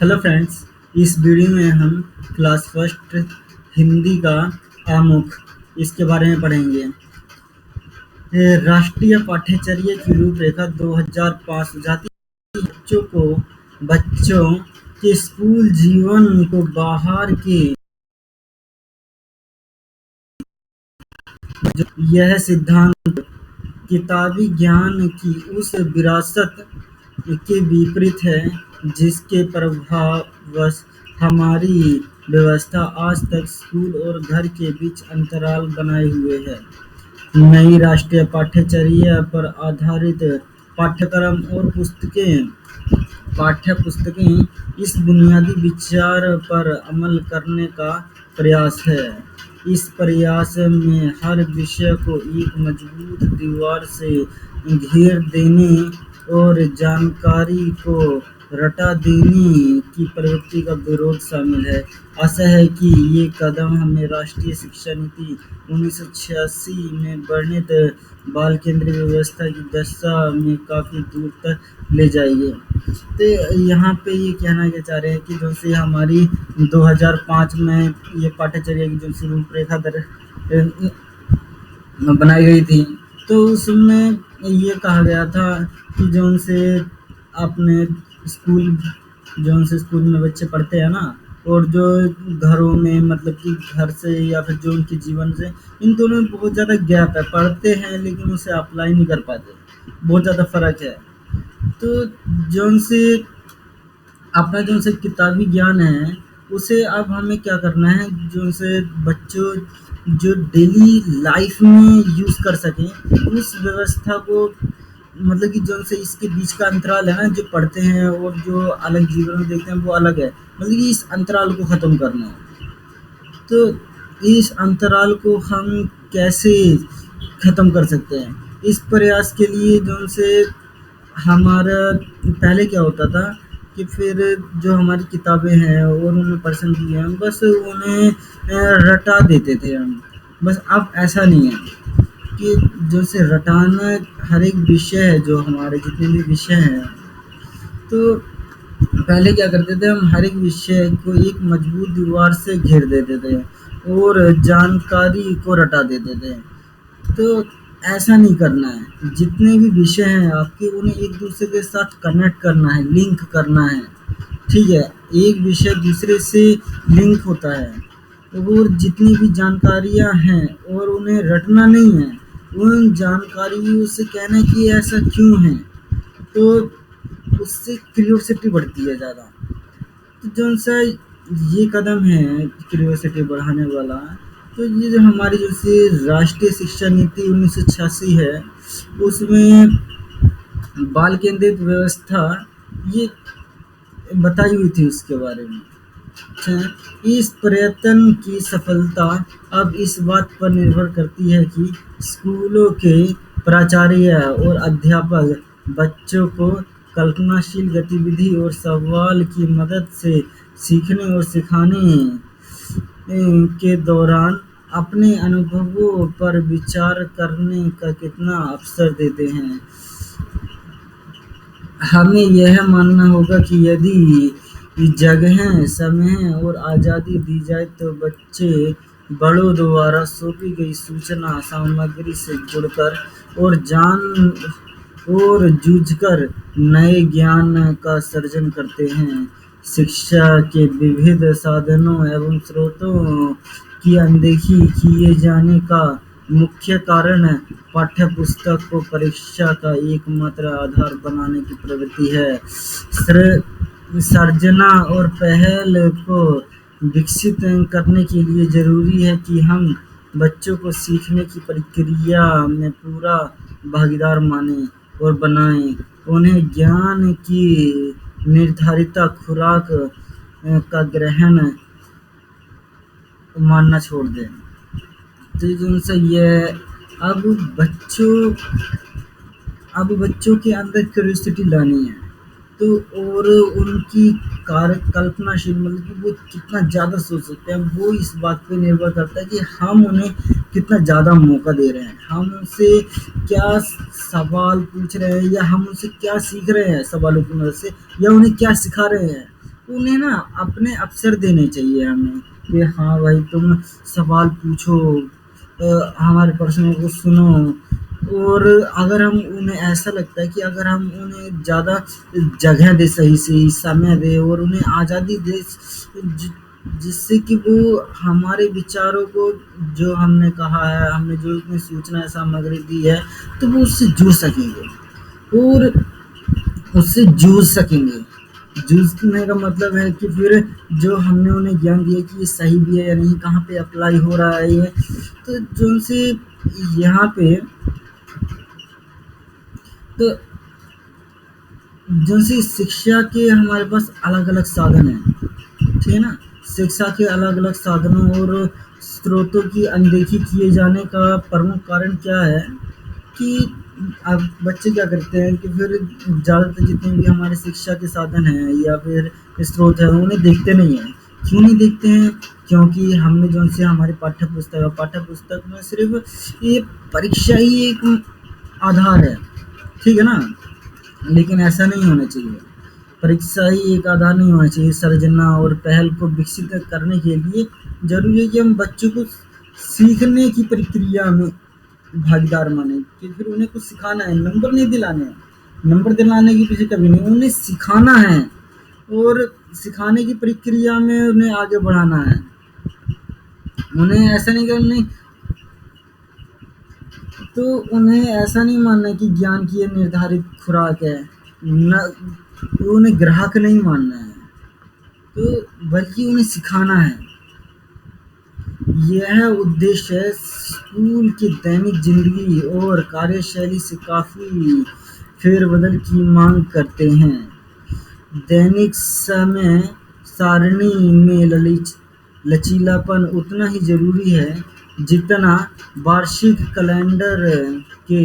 Hello friends, इस video में हम क्लास फर्स्ट हिंदी का आमुख इसके बारे में पढ़ेंगे। राष्ट्रीय पाठ्यचर्या की रूपरेखा 2005 सुझाती है कि बच्चों के स्कूल जीवन को बाहर के यह सिद्धांत किताबी ज्ञान की उस विरासत के विपरीत है जिसके प्रभाववश हमारी व्यवस्था आज तक स्कूल और घर के बीच अंतराल बनाए हुए है। नई राष्ट्रीय पाठ्यचर्या पर आधारित पाठ्यक्रम और पाठ्यपुस्तकें इस बुनियादी विचार पर अमल करने का प्रयास है। इस प्रयास में हर विषय को एक मजबूत दीवार से घेर देने और जानकारी को रटा देने की प्रवृत्ति का विरोध शामिल है। आशा है कि ये कदम हमें राष्ट्रीय शिक्षा नीति 1986 में वर्णित बाल केंद्रीय व्यवस्था की दशा में काफ़ी दूर तक ले जाएंगे। तो यहाँ पे ये कहना क्या चाह रहे हैं कि जो से हमारी 2005 में ये पाठ्यचर्या की जो रूपरेखा बनाई गई थी, तो उसमें ये कहा गया था कि जो से अपने स्कूल में बच्चे पढ़ते हैं ना, और जो घरों में मतलब कि घर से या फिर जो उनके जीवन से, इन दोनों में बहुत ज़्यादा गैप है। पढ़ते हैं लेकिन उसे अप्लाई नहीं कर पाते, बहुत ज़्यादा फ़र्क है। तो जो से अपना जो से किताबी ज्ञान है उसे अब हमें क्या करना है, जो से बच्चों जो डेली लाइफ में यूज़ कर सकें उस व्यवस्था को, मतलब कि जो से इसके बीच का अंतराल है ना, जो पढ़ते हैं और जो अलग जीवन में देखते हैं वो अलग है, मतलब कि इस अंतराल को ख़त्म करना है। तो इस अंतराल को हम कैसे ख़त्म कर सकते हैं? इस प्रयास के लिए जो से हमारा पहले क्या होता था कि फिर जो हमारी किताबें हैं और उन्हें पसंद की हैं बस उन्हें रटा देते थे हम। बस अब ऐसा नहीं है कि जो से रटाना हर एक विषय है, जो हमारे जितने भी विषय हैं, तो पहले क्या करते थे हम हर एक विषय को एक मजबूत दीवार से घेर देते थे और जानकारी को रटा देते थे। तो ऐसा नहीं करना है। जितने भी विषय हैं आपके, उन्हें एक दूसरे के साथ कनेक्ट करना है, लिंक करना है। ठीक है, एक विषय दूसरे से लिंक होता है, और जितनी भी जानकारियां हैं और उन्हें रटना नहीं है, उन जानकारियों से कहना है कि ऐसा क्यों है, तो उससे क्यूरियोसिटी बढ़ती है ज़्यादा। तो जो सा ये कदम है क्यूरियोसिटी बढ़ाने वाला, तो ये जो हमारी जैसे राष्ट्रीय शिक्षा नीति 1986 है उसमें बाल केंद्रित व्यवस्था ये बताई हुई थी उसके बारे में। इस प्रयत्न की सफलता अब इस बात पर निर्भर करती है कि स्कूलों के प्राचार्य और अध्यापक बच्चों को कल्पनाशील गतिविधि और सवाल की मदद से सीखने और सिखाने के दौरान अपने अनुभवों पर विचार करने का कितना अवसर देते हैं। हमें यह मानना होगा कि यदि जगह, समय और आज़ादी दी जाए तो बच्चे बड़ों द्वारा सौंपी गई सूचना सामग्री से जुड़कर और जूझकर नए ज्ञान का सृजन करते हैं। शिक्षा के विविध साधनों एवं स्रोतों की अनदेखी किए जाने का मुख्य कारण पाठ्यपुस्तक को परीक्षा का एकमात्र आधार बनाने की प्रवृत्ति है। सर्जना और पहल को विकसित करने के लिए ज़रूरी है कि हम बच्चों को सीखने की प्रक्रिया में पूरा भागीदार मानें और बनाएं। उन्हें ज्ञान की निर्धारित खुराक का ग्रहण मानना छोड़ दें। तो जिनसे ये अब बच्चों के अंदर क्यूरियोसिटी लानी है, तो और उनकी कल्पनाशील, मतलब कि वो कितना ज़्यादा सोच सकते हैं, वो इस बात पे निर्भर करता है कि हम उन्हें कितना ज़्यादा मौका दे रहे हैं, हम उनसे क्या सवाल पूछ रहे हैं, या हम उनसे क्या सीख रहे हैं सवालों की मदद से, या उन्हें क्या सिखा रहे हैं। उन्हें ना अपने अवसर देने चाहिए हमें कि हाँ भाई तुम सवाल पूछो, हमारे प्रश्नों को सुनो। और अगर हम उन्हें ऐसा लगता है कि अगर हम उन्हें ज़्यादा जगह दे, सही सही समय दे और उन्हें आज़ादी दे, जिससे कि वो हमारे विचारों को, जो हमने कहा है, हमने जो उसमें सूचना सामग्री दी है, तो वो उससे जुड़ सकेंगे और उससे जूझ सकेंगे। जूझने का मतलब है कि फिर जो हमने उन्हें ज्ञान दिया कि ये सही भी है या नहीं, कहाँ पे अप्लाई हो रहा है ये, तो जो उनसे यहाँ पे, तो जैसे शिक्षा के हमारे पास अलग-अलग साधन हैं, ठीक है ना? शिक्षा के अलग-अलग साधनों और स्रोतों की अनदेखी किए जाने का प्रमुख कारण क्या है कि अब बच्चे क्या करते हैं कि फिर ज़्यादातर जितने भी हमारे शिक्षा के साधन हैं या फिर स्रोत हैं, उन्हें देखते नहीं हैं। क्यों नहीं देखते हैं? क्योंकि हमने जो उनसे हमारी पाठ्य पुस्तक में सिर्फ़ ये परीक्षा ही एक आधार है, ठीक है ना? लेकिन ऐसा नहीं होना चाहिए। परीक्षा ही एक आधार नहीं होना चाहिए। सर्जना और पहल को विकसित करने के लिए ज़रूरी है कि हम बच्चों को सीखने की प्रक्रिया में भागीदार माने, कि फिर उन्हें कुछ सिखाना है, नंबर नहीं दिलाने हैं। नंबर दिलाने के पीछे कभी नहीं, उन्हें सिखाना है और सिखाने की प्रक्रिया में उन्हें आगे बढ़ाना है। उन्हें ऐसा नहीं करना, तो उन्हें ऐसा नहीं मानना कि ज्ञान की ये निर्धारित खुराक है, न, तो उन्हें ग्राहक नहीं मानना है, तो बल्कि उन्हें सिखाना है। यह उद्देश्य है स्कूल की दैनिक जिंदगी और कार्यशैली से काफी फेरबदल की मांग करते हैं। दैनिक समय सारणी में लचीलापन उतना ही जरूरी है जितना वार्षिक कैलेंडर के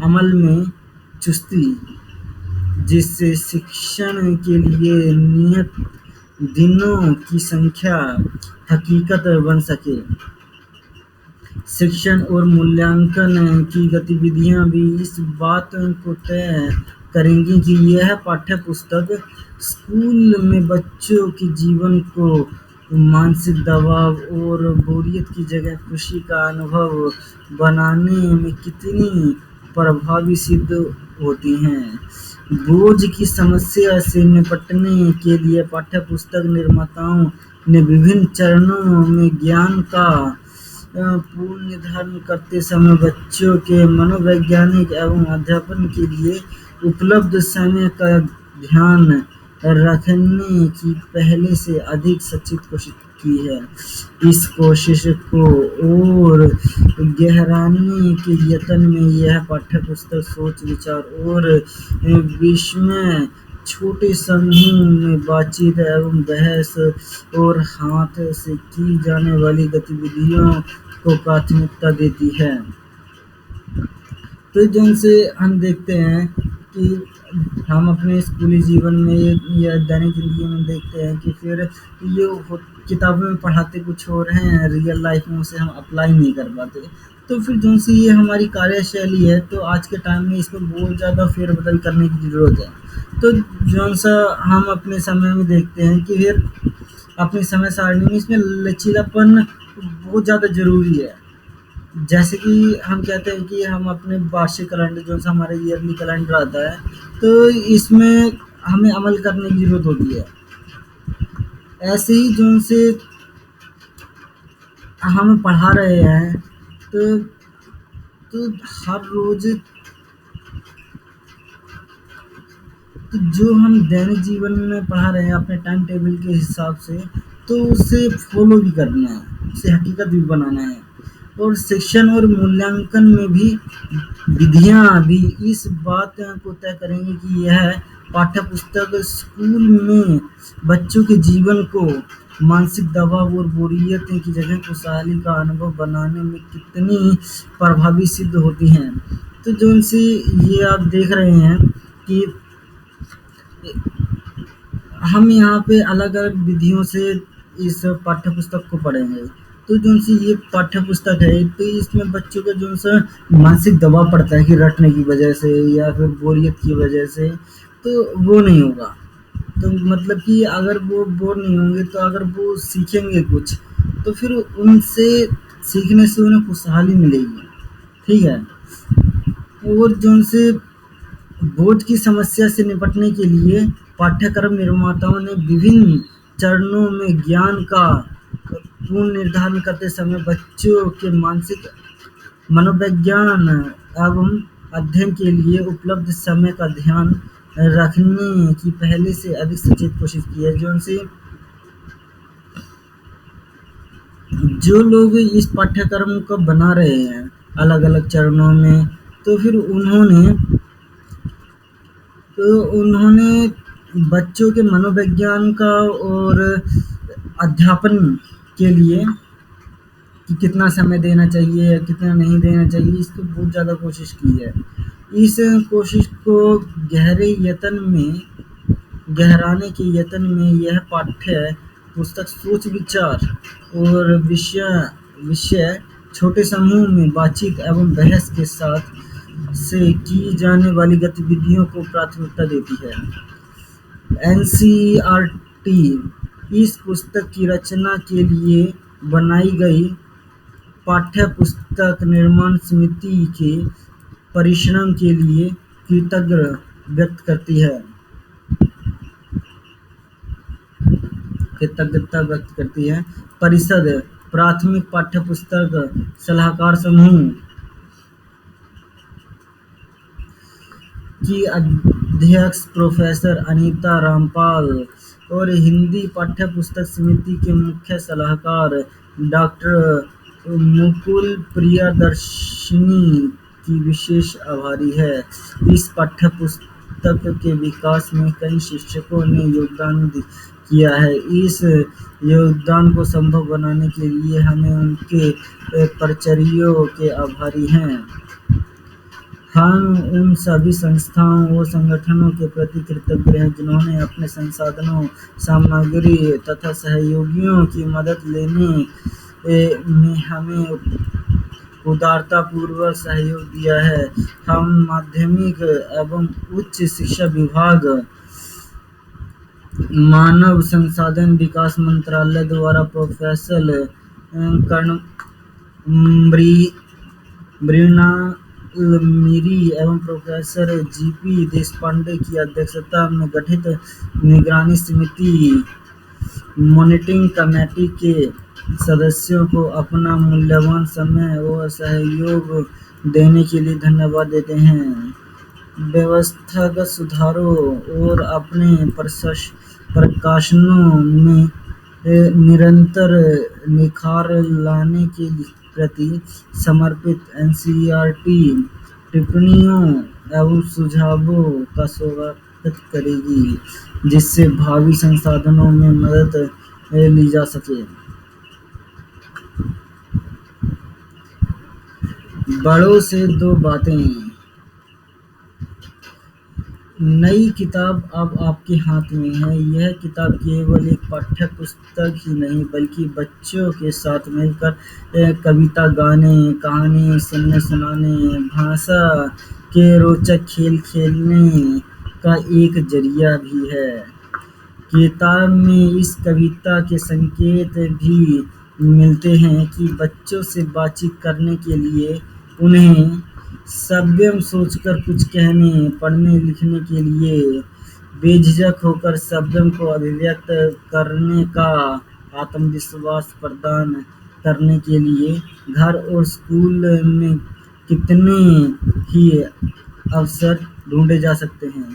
अमल में चुस्ती, जिससे शिक्षण के लिए नियत दिनों की संख्या हकीकत बन सके। शिक्षण और मूल्यांकन की गतिविधियां भी इस बात को तय करेंगी कि यह पाठ्यपुस्तक स्कूल में बच्चों के जीवन को मानसिक दबाव और बोरियत की जगह खुशी का अनुभव बनाने में कितनी प्रभावी सिद्ध होती हैं। बोझ की समस्या से निपटने के लिए पाठ्यपुस्तक निर्माताओं ने विभिन्न चरणों में ज्ञान का पूर्ण निर्धारण करते समय बच्चों के मनोवैज्ञानिक एवं अध्यापन के लिए उपलब्ध समय का ध्यान रखने की पहले से अधिक सचेत कोशिश की है। इस कोशिश को और गहराने के यत्न में यह पाठ्यपुस्तक सोच, विचार और विस्मय, छोटे समूह में बातचीत एवं बहस और हाथ से की जाने वाली गतिविधियों को प्राथमिकता देती है। तो जिनसे हम देखते हैं कि हम अपने स्कूली जीवन में या दैनिक जिंदगी में देखते हैं कि फिर ये किताबों में पढ़ाते कुछ और हैं, रियल लाइफ में उसे हम अप्लाई नहीं कर पाते। तो फिर जो सी ये हमारी कार्यशैली है, तो आज के टाइम में इसमें बहुत ज़्यादा फेरबदल करने की ज़रूरत है। तो जो सा हम अपने समय में देखते हैं कि फिर अपनी समय सारणी में इसमें लचीलापन बहुत ज़्यादा ज़रूरी है। जैसे कि हम कहते हैं कि हम अपने वार्षिक कैलेंडर, जो सा हमारा ईयरली कैलेंडर आता है, तो इसमें हमें अमल करने की ज़रूरत होती है। ऐसे ही जो से हम पढ़ा रहे हैं, तो हर रोज़, तो जो हम दैनिक जीवन में पढ़ा रहे हैं अपने टाइम टेबल के हिसाब से, तो उसे फॉलो भी करना है, उसे हकीकत भी बनाना है। और शिक्षण और मूल्यांकन में भी विधियां भी इस बात को तय करेंगी कि यह पाठ्यपुस्तक स्कूल में बच्चों के जीवन को मानसिक दबाव और बोरियत की जगह खुशहाली का अनुभव बनाने में कितनी प्रभावी सिद्ध होती हैं। तो जो उनसे ये आप देख रहे हैं कि हम यहाँ पे अलग-अलग विधियों से इस पाठ्यपुस्तक को पढ़ेंगे। तो जो सी ये पाठ्यपुस्तक है, तो इसमें बच्चों का जो सा मानसिक दबाव पड़ता है कि रटने की वजह से या फिर बोरियत की वजह से, तो वो नहीं होगा। तो मतलब कि अगर वो बोर नहीं होंगे तो अगर वो सीखेंगे कुछ तो फिर उनसे सीखने से उन्हें खुशहाली मिलेगी। ठीक है। और जो उनसे बोझ की समस्या से निपटने के लिए पाठ्यक्रम निर्माताओं ने विभिन्न चरणों में ज्ञान का पूर्ण निर्धारण करते समय बच्चों के मानसिक मनोविज्ञान एवं अध्ययन के लिए उपलब्ध समय का ध्यान रखने की पहले से अधिक सचेत कोशिश की है। जो उनसे जो लोग इस पाठ्यक्रम को बना रहे हैं अलग अलग चरणों में, तो फिर उन्होंने बच्चों के मनोविज्ञान का और अध्यापन के लिए कि कितना समय देना चाहिए या कितना नहीं देना चाहिए, इसकी बहुत ज़्यादा कोशिश की है। इस कोशिश को गहराने के यत्न में यह पाठ्य पुस्तक सोच विचार और विषय छोटे समूह में बातचीत एवं बहस के साथ से की जाने वाली गतिविधियों को प्राथमिकता देती है। एनसीईआरटी इस पुस्तक की रचना के लिए बनाई गई पाठ्य पुस्तक निर्माण समिति के परिश्रम के लिए कृतज्ञता व्यक्त करती है। परिषद प्राथमिक पाठ्यपुस्तक सलाहकार समूह की अध्यक्ष प्रोफेसर अनीता रामपाल और हिंदी पाठ्यपुस्तक समिति के मुख्य सलाहकार डॉक्टर मुकुल प्रियदर्शिनी की विशेष आभारी है। इस पाठ्यपुस्तक के विकास में कई शिक्षकों ने योगदान किया है। इस योगदान को संभव बनाने के लिए हमें उनके परिचर्यों के आभारी हैं। हम उन सभी संस्थाओं और संगठनों के प्रति कृतज्ञ हैं जिन्होंने अपने संसाधनों, सामग्री तथा सहयोगियों की मदद लेने में हमें उदारतापूर्वक सहयोग दिया है। हम माध्यमिक एवं उच्च शिक्षा विभाग, मानव संसाधन विकास मंत्रालय द्वारा प्रोफेसर मृणालिनी एवं प्रोफेसर जीपी देशपांडे की अध्यक्षता में गठित निगरानी समिति मॉनिटरिंग कमेटी के सदस्यों को अपना मूल्यवान समय और सहयोग देने के लिए धन्यवाद देते हैं। व्यवस्थागत सुधारों और अपने प्रकाशनों में निरंतर निखार लाने के प्रति समर्पित एनसीईआरटी टिप्पणियों एवं सुझावों का स्वागत करेगी, जिससे भावी संशोधनों में मदद ली जा सके। बड़ों से दो बातें। नई किताब अब आपके हाथ में है। यह किताब केवल एक पाठ्य पुस्तक ही नहीं बल्कि बच्चों के साथ मिलकर कविता गाने, कहानी सुनाने, भाषा के रोचक खेल खेलने का एक जरिया भी है। किताब में इस कविता के संकेत भी मिलते हैं कि बच्चों से बातचीत करने के लिए उन्हें सभ्यम सोचकर कुछ कहने, पढ़ने लिखने के लिए बेझिझक होकर सभ्यम को अभिव्यक्त करने का आत्मविश्वास प्रदान करने के लिए घर और स्कूल में कितने ही अवसर ढूंढे जा सकते हैं।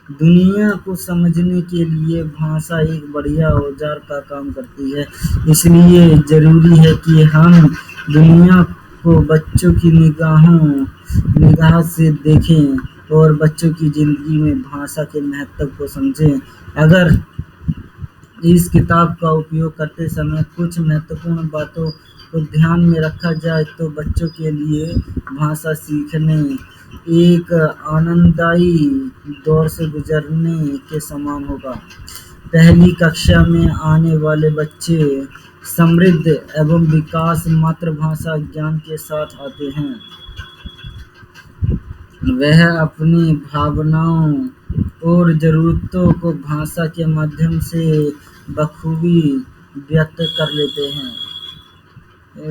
दुनिया को समझने के लिए भाषा एक बढ़िया औजार का काम करती है। इसलिए जरूरी है कि हम दुनिया को बच्चों की निगाह से देखें और बच्चों की जिंदगी में भाषा के महत्व को समझें। अगर इस किताब का उपयोग करते समय कुछ महत्वपूर्ण बातों को ध्यान में रखा जाए तो बच्चों के लिए भाषा सीखने एक आनंददायी दौर से गुजरने के समान होगा। पहली कक्षा में आने वाले बच्चे समृद्ध एवं विकास मातृभाषा ज्ञान के साथ आते हैं। वह अपनी भावनाओं और ज़रूरतों को भाषा के माध्यम से बखूबी व्यक्त कर लेते हैं।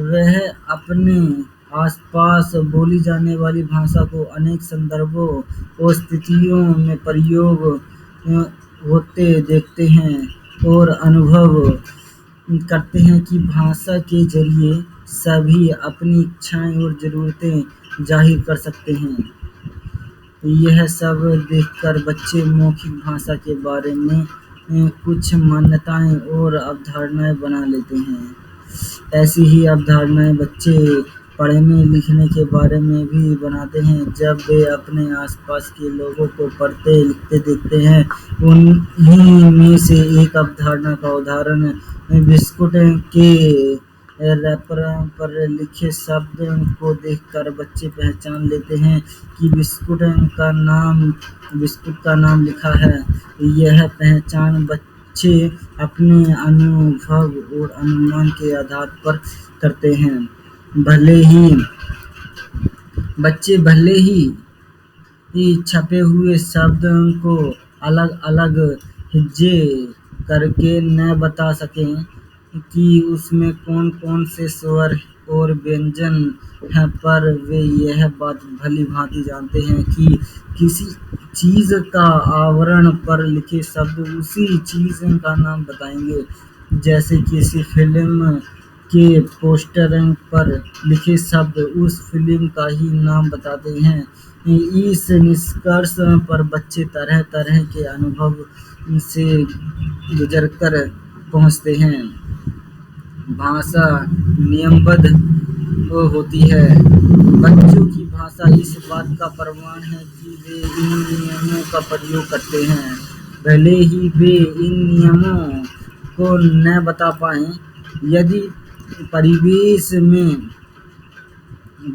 वह अपने आसपास बोली जाने वाली भाषा को अनेक संदर्भों और स्थितियों में प्रयोग होते देखते हैं और अनुभव करते हैं कि भाषा के जरिए सभी अपनी इच्छाएं और ज़रूरतें जाहिर कर सकते हैं। यह सब देखकर बच्चे मौखिक भाषा के बारे में कुछ मान्यताएं और अवधारणाएं बना लेते हैं। ऐसी ही अवधारणाएं बच्चे पढ़ने लिखने के बारे में भी बनाते हैं। जब वे अपने आसपास के लोगों को पढ़ते लिखते देखते हैं, उन्हीं में से एक अवधारणा का उदाहरण बिस्कुट के रैपर पर लिखे शब्द को देखकर बच्चे पहचान लेते हैं कि बिस्कुट का नाम लिखा है। यह पहचान बच्चे अपने अनुभव और अनुमान के आधार पर करते हैं। भले ही छपे हुए शब्द को अलग-अलग हिज्जे करके न बता सकें कि उसमें कौन-कौन से स्वर और व्यंजन हैं, पर वे यह बात भली-भांति जानते हैं कि किसी चीज़ का आवरण पर लिखे शब्द उसी चीज़ का नाम बताएंगे। जैसे किसी फिल्म के पोस्टर पर लिखे शब्द उस फिल्म का ही नाम बताते हैं। इस निष्कर्ष पर बच्चे तरह-तरह के अनुभव से गुजरकर पहुँचते हैं। भाषा नियमबद्ध होती है। बच्चों की भाषा इस बात का प्रमाण है कि वे इन नियमों का प्रयोग करते हैं, भले ही वे इन नियमों को न बता पाएं। यदि परिवेश में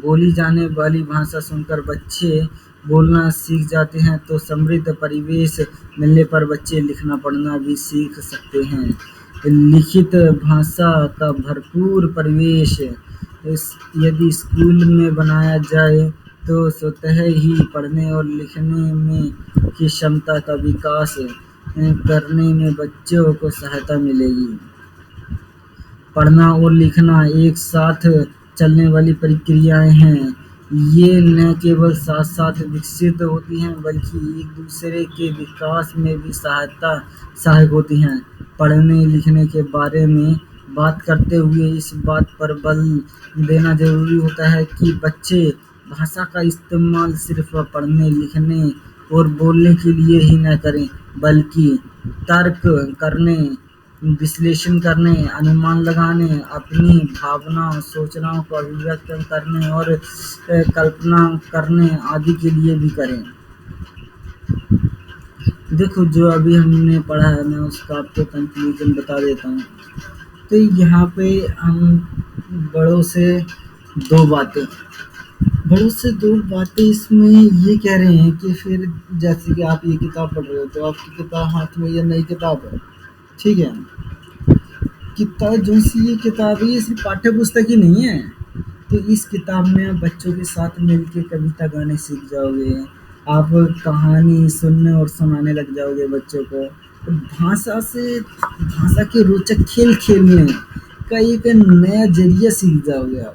बोली जाने वाली भाषा सुनकर बच्चे बोलना सीख जाते हैं, तो समृद्ध परिवेश मिलने पर बच्चे लिखना पढ़ना भी सीख सकते हैं। लिखित भाषा का भरपूर परिवेश यदि स्कूल में बनाया जाए, तो स्वतः ही पढ़ने और लिखने में की क्षमता का विकास करने में बच्चों को सहायता मिलेगी। पढ़ना और लिखना एक साथ चलने वाली प्रक्रियाएं हैं। ये न केवल साथ-साथ विकसित होती हैं, बल्कि एक-दूसरे के विकास में भी सहायक होती हैं। पढ़ने-लिखने के बारे में बात करते हुए इस बात पर बल देना ज़रूरी होता है कि बच्चे भाषा का इस्तेमाल सिर्फ पढ़ने, लिखने और बोलने के लिए ही न करें, बल्कि तर्क करने, विश्लेषण करने, अनुमान लगाने, अपनी भावनाओं, सूचनाओं को अभिव्यक्त करने और कल्पना करने आदि के लिए भी करें। देखो, जो अभी हमने पढ़ा है, मैं उसका आपको कंक्लूजन बता देता हूँ। तो यहाँ पे हम बड़ों से दो बातें इसमें ये कह रहे हैं कि फिर जैसे कि आप ये किताब पढ़ रहे हो, तो आपकी किताब हाथ में, ये नई किताब है, ठीक है। किताब जो सी ये किताब है, ये सिर्फ पाठ्य पुस्तक ही नहीं है। तो इस किताब में आप बच्चों के साथ मिलके कविता गाने सीख जाओगे, आप कहानी सुनने और सुनाने लग जाओगे बच्चों को। भाषा के रोचक खेल खेलने का एक नया जरिया सीख जाओगे आप।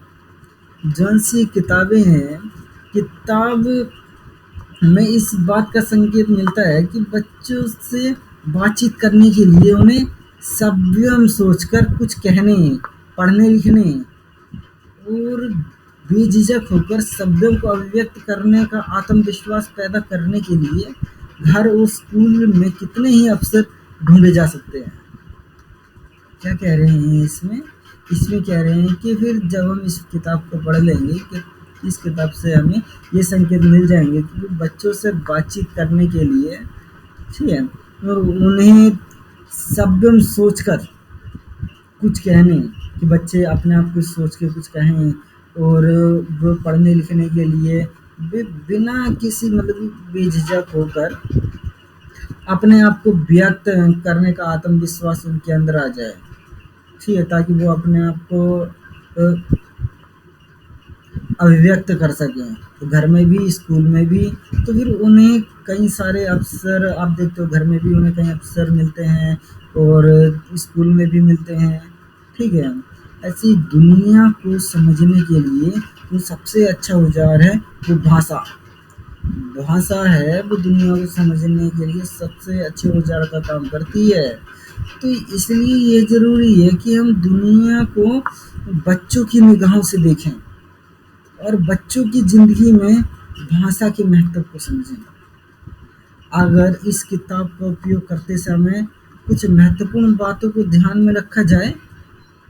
जौन सी किताबें हैं, किताब में इस बात का संकेत मिलता है कि बच्चों से बातचीत करने के लिए उन्हें सव्यम सोचकर कुछ कहने, पढ़ने लिखने और बेझिझक होकर शब्दों को अभिव्यक्त करने का आत्मविश्वास पैदा करने के लिए घर और स्कूल में कितने ही अवसर ढूंढे जा सकते हैं। क्या कह रहे हैं इसमें कह रहे हैं कि फिर जब हम इस किताब को पढ़ लेंगे कि इस किताब से हमें ये संकेत मिल जाएंगे कि बच्चों से बातचीत करने के लिए, ठीक है, और उन्हें सव्यम सोचकर कुछ कहने, कि बच्चे अपने आप कुछ सोच के कुछ कहें, और वो पढ़ने लिखने के लिए बिना किसी बेझिझक होकर अपने आप को व्यक्त करने का आत्मविश्वास उनके अंदर आ जाए, ठीक है, ताकि वो अपने आप को अभिव्यक्त कर सकें। तो घर में भी, स्कूल में भी, तो फिर उन्हें कई सारे अवसर आप देखते हो, घर में भी उन्हें कई अवसर मिलते हैं और स्कूल में भी मिलते हैं, ठीक है? ऐसी दुनिया को समझने के लिए जो सबसे अच्छा औजार है वो भाषा। भाषा है वो दुनिया को समझने के लिए सबसे अच्छे औजार का काम करती है। तो इसलिए ये ज़रूरी है कि हम दुनिया को बच्चों की निगाहों से देखें और बच्चों की ज़िंदगी में भाषा के महत्व को समझें। अगर इस किताब का उपयोग करते समय कुछ महत्वपूर्ण बातों को ध्यान में रखा जाए,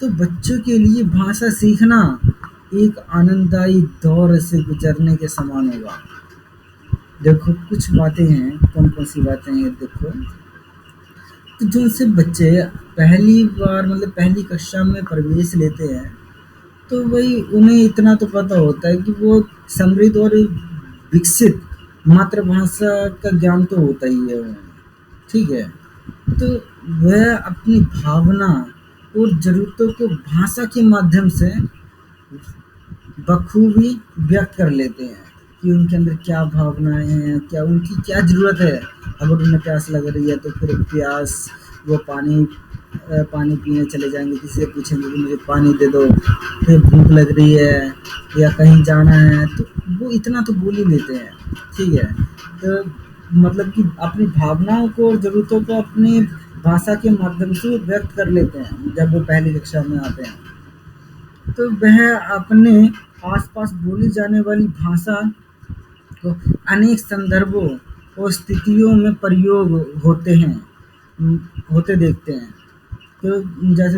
तो बच्चों के लिए भाषा सीखना एक आनंददायी दौर से गुजरने के समान होगा। देखो कुछ बातें हैं, कौन-कौन सी बातें हैं देखो। तो जो से बच्चे पहली बार मतलब पहली कक्षा में प्रवेश लेते हैं, तो वही उन्हें इतना तो पता होता है कि वो समृद्ध और विकसित मातृभाषा का ज्ञान तो होता ही है उन्हें, ठीक है? तो वह अपनी भावना और ज़रूरतों को भाषा के माध्यम से बखूबी व्यक्त कर लेते हैं कि उनके अंदर क्या भावनाएँ हैं, क्या उनकी क्या ज़रूरत है। अगर उन्हें प्यास लग रही है तो फिर प्यास वो पानी पीने चले जाएँगे, किसी से पूछेंगे कि मुझे पानी दे दो। फिर भूख लग रही है या कहीं जाना है तो वो इतना तो बोल ही लेते हैं, ठीक है? तो मतलब कि अपनी भावनाओं को और ज़रूरतों को अपनी भाषा के माध्यम से व्यक्त कर लेते हैं जब वो पहली कक्षा में आते हैं। तो वह अपने आस-पास बोली जाने वाली भाषा को अनेक संदर्भों और स्थितियों में प्रयोग होते हैं होते देखते हैं। तो जैसे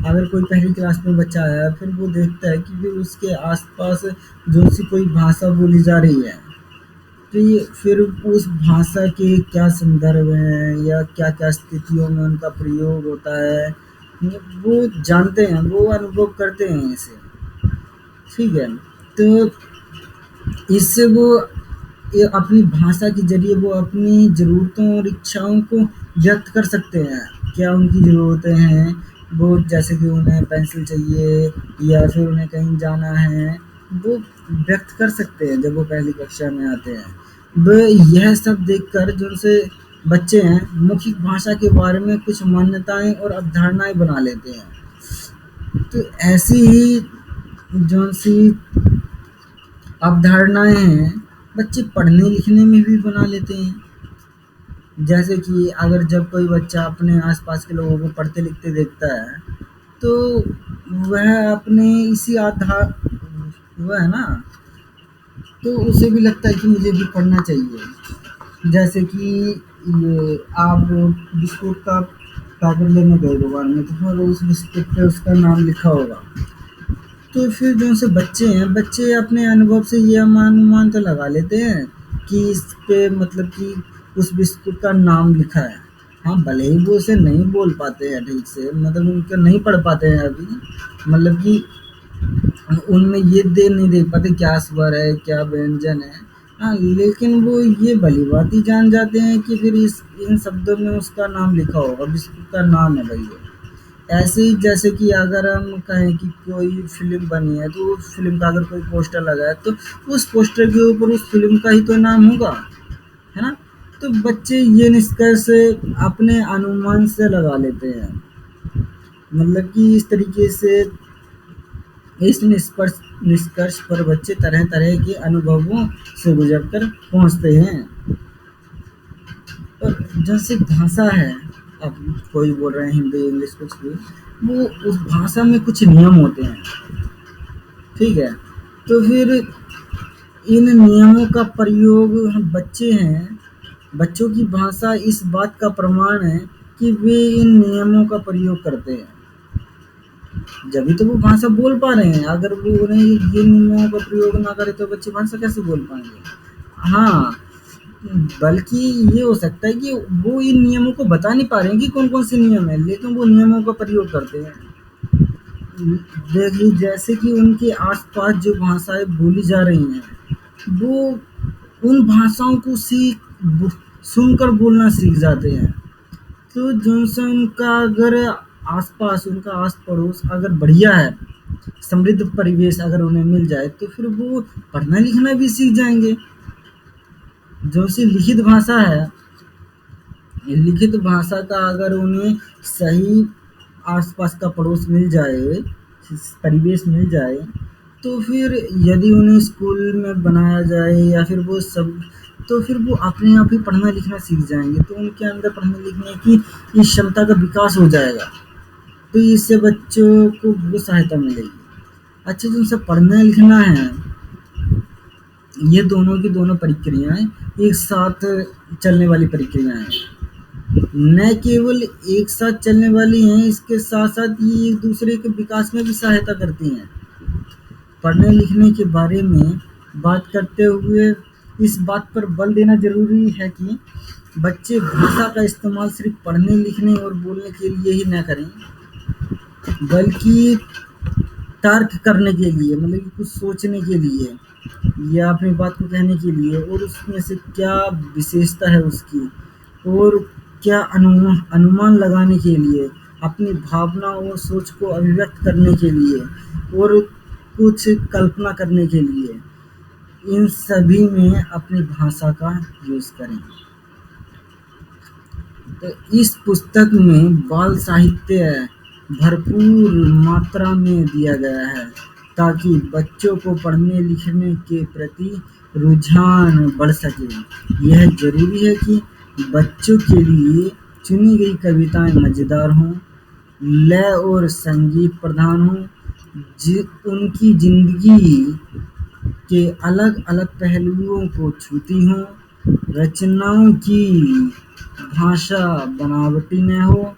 अगर कोई पहली क्लास में बच्चा है, फिर वो देखता है कि फिर उसके आस-पास जो-सी कोई भाषा बोली जा रही है, तो ये फिर उस भाषा के क्या संदर्भ हैं या क्या-क्या स्थितियों में उनका प्रयोग होता है, ये वो जानते हैं, वो अनुभव करते हैं इसे, ठीक है? तो इससे वो ये अपनी भाषा के ज़रिए वो अपनी ज़रूरतों और इच्छाओं को व्यक्त कर सकते हैं। क्या उनकी ज़रूरतें हैं, वो जैसे कि उन्हें पेंसिल चाहिए या फिर उन्हें कहीं जाना है, वो व्यक्त कर सकते हैं जब वो पहली कक्षा में आते हैं। व यह सब देखकर जो उनसे बच्चे हैं, मौखिक भाषा के बारे में कुछ मान्यताएँ और अवधारणाएँ बना लेते हैं। तो ऐसी ही जौन-सी अवधारणाएँ हैं, बच्चे पढ़ने-लिखने में भी बना लेते हैं। जैसे कि अगर जब कोई बच्चा अपने आस-पास के लोगों को पढ़ते-लिखते देखता है, तो वह अपने इसी आधार वो है ना, तो उसे भी लगता है कि मुझे भी पढ़ना चाहिए। जैसे कि ये आप बिस्कुट का पैकेट लेने गए दुकान में, तो फिर उस बिस्कुट पे उसका नाम लिखा होगा। तो फिर जो से बच्चे हैं, बच्चे अपने अनुभव से ये अनुमान तो लगा लेते हैं कि इस पे मतलब कि उस बिस्कुट का नाम लिखा है। हाँ, भले ही वो उसे नहीं बोल पाते हैं ठीक से, मतलब उनका नहीं पढ़ पाते हैं अभी, मतलब कि उनमें ये दे नहीं देख पाते क्या स्वर है, क्या व्यंजन है। हाँ, लेकिन वो ये भली-भाँति जान जाते हैं कि फिर इस इन शब्दों में उसका नाम लिखा होगा, बिस्कुट का नाम है भई वो। ऐसे ही जैसे कि अगर हम कहें कि कोई फ़िल्म बनी है, तो उस फ़िल्म का अगर कोई पोस्टर लगा है, तो उस पोस्टर के ऊपर उस फ़िल्म का ही तो नाम होगा, है ना? तो बच्चे ये निष्कर्ष अपने अनुमान से लगा लेते हैं। मतलब कि इस तरीके से इस निष्कर्ष पर बच्चे तरह-तरह के अनुभवों से गुज़र कर पहुँचते हैं। और जैसे भाषा है, अब कोई बोल रहे हैं हिंदी, इंग्लिश कुछ भी, वो उस भाषा में कुछ नियम होते हैं, ठीक है? तो फिर इन नियमों का प्रयोग हम बच्चे हैं, बच्चों की भाषा इस बात का प्रमाण है कि वे इन नियमों का प्रयोग करते हैं। जभी तो वो भाषा बोल पा रहे हैं, अगर वो उन्हें ये नियमों का प्रयोग ना करें तो बच्चे भाषा कैसे बोल पाएँगे? हाँ, बल्कि ये हो सकता है कि वो इन नियमों को बता नहीं पा रहे हैं कि कौन-कौन से नियम हैं, लेकिन वो नियमों का प्रयोग करते हैं। देखिए जैसे कि उनके आस-पास जो भाषाएँ बोली जा रही हैं, वो उन भाषाओं को सुनकर बोलना सीख जाते हैं। तो जो-सा उनका अगर आस-पास, उनका आस-पड़ोस अगर बढ़िया है, समृद्ध परिवेश अगर उन्हें मिल जाए, तो फिर वो पढ़ना-लिखना भी सीख जाएँगे। जो सी लिखित भाषा है, लिखित भाषा का अगर उन्हें सही आस-पास का पड़ोस मिल जाए, परिवेश मिल जाए, तो फिर यदि उन्हें स्कूल में बनाया जाए या फिर वो सब, तो फिर वो अपने आप ही पढ़ना-लिखना सीख जाएँगे, तो उनके अंदर पढ़ने-लिखने की इस क्षमता का विकास हो जाएगा, तो इससे बच्चों को बहुत सहायता मिलेगी। अच्छा, जिनसे पढ़ना-लिखना है, ये दोनों की दोनों प्रक्रियाएँ एक साथ चलने वाली प्रक्रियाएँ हैं। न केवल एक साथ चलने वाली हैं, इसके साथ-साथ ये एक-दूसरे के विकास में भी सहायता करती हैं। पढ़ने-लिखने के बारे में बात करते हुए इस बात पर बल देना ज़रूरी है कि बच्चे भाषा का इस्तेमाल सिर्फ़ पढ़ने, लिखने और बोलने के लिए ही ना करें, बल्कि तर्क करने के लिए, मतलब कि कुछ सोचने के लिए या अपनी बात को कहने के लिए, और उसमें से क्या विशेषता है उसकी, और क्या अनुमान लगाने के लिए, अपनी भावना और सोच को अभिव्यक्त करने के लिए, और कुछ कल्पना करने के लिए, इन सभी में अपनी भाषा का यूज़ करें। तो इस पुस्तक में बाल साहित्य भरपूर मात्रा में दिया गया है, ताकि बच्चों को पढ़ने-लिखने के प्रति रुझान बढ़ सके। यह ज़रूरी है कि बच्चों के लिए चुनी गई कविताएँ मज़ेदार हों, लय और संगीत प्रधान हों, उनकी ज़िंदगी के अलग-अलग पहलुओं को छूती हों, रचनाओं की भाषा बनावटी न हो,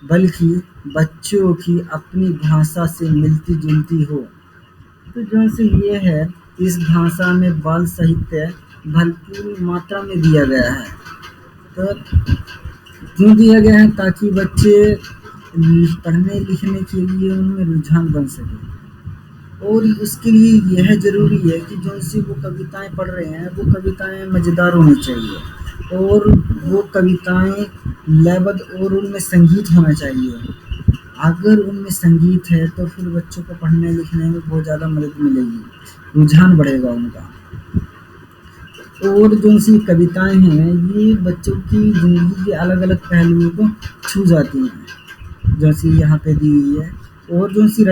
बल्कि बच्चों की अपनी भाषा से मिलती-जुलती हो। तो जैसे ये है, इस भाषा में बाल साहित्य भरपूर मात्रा में दिया गया है। तो क्यों दिया गया है? ताकि बच्चे पढ़ने-लिखने के लिए उनमें रुझान बन सके, और उसके लिए यह ज़रूरी है कि जो-सी वो कविताएँ पढ़ रहे हैं, वो कविताएँ मज़ेदार होनी चाहिए, और वो कविताएँ लयबद्ध और उनमें संगीत होना चाहिए। अगर उनमें संगीत है, तो फिर बच्चों को पढ़ने-लिखने में बहुत ज़्यादा मदद मिलेगी, रुझान बढ़ेगा उनका। और जो-सी कविताएँ हैं, ये बच्चों की ज़िंदगी के अलग-अलग पहलुओं को छू जाती हैं, जैसे यहाँ पे दी हुई है। और जो-सी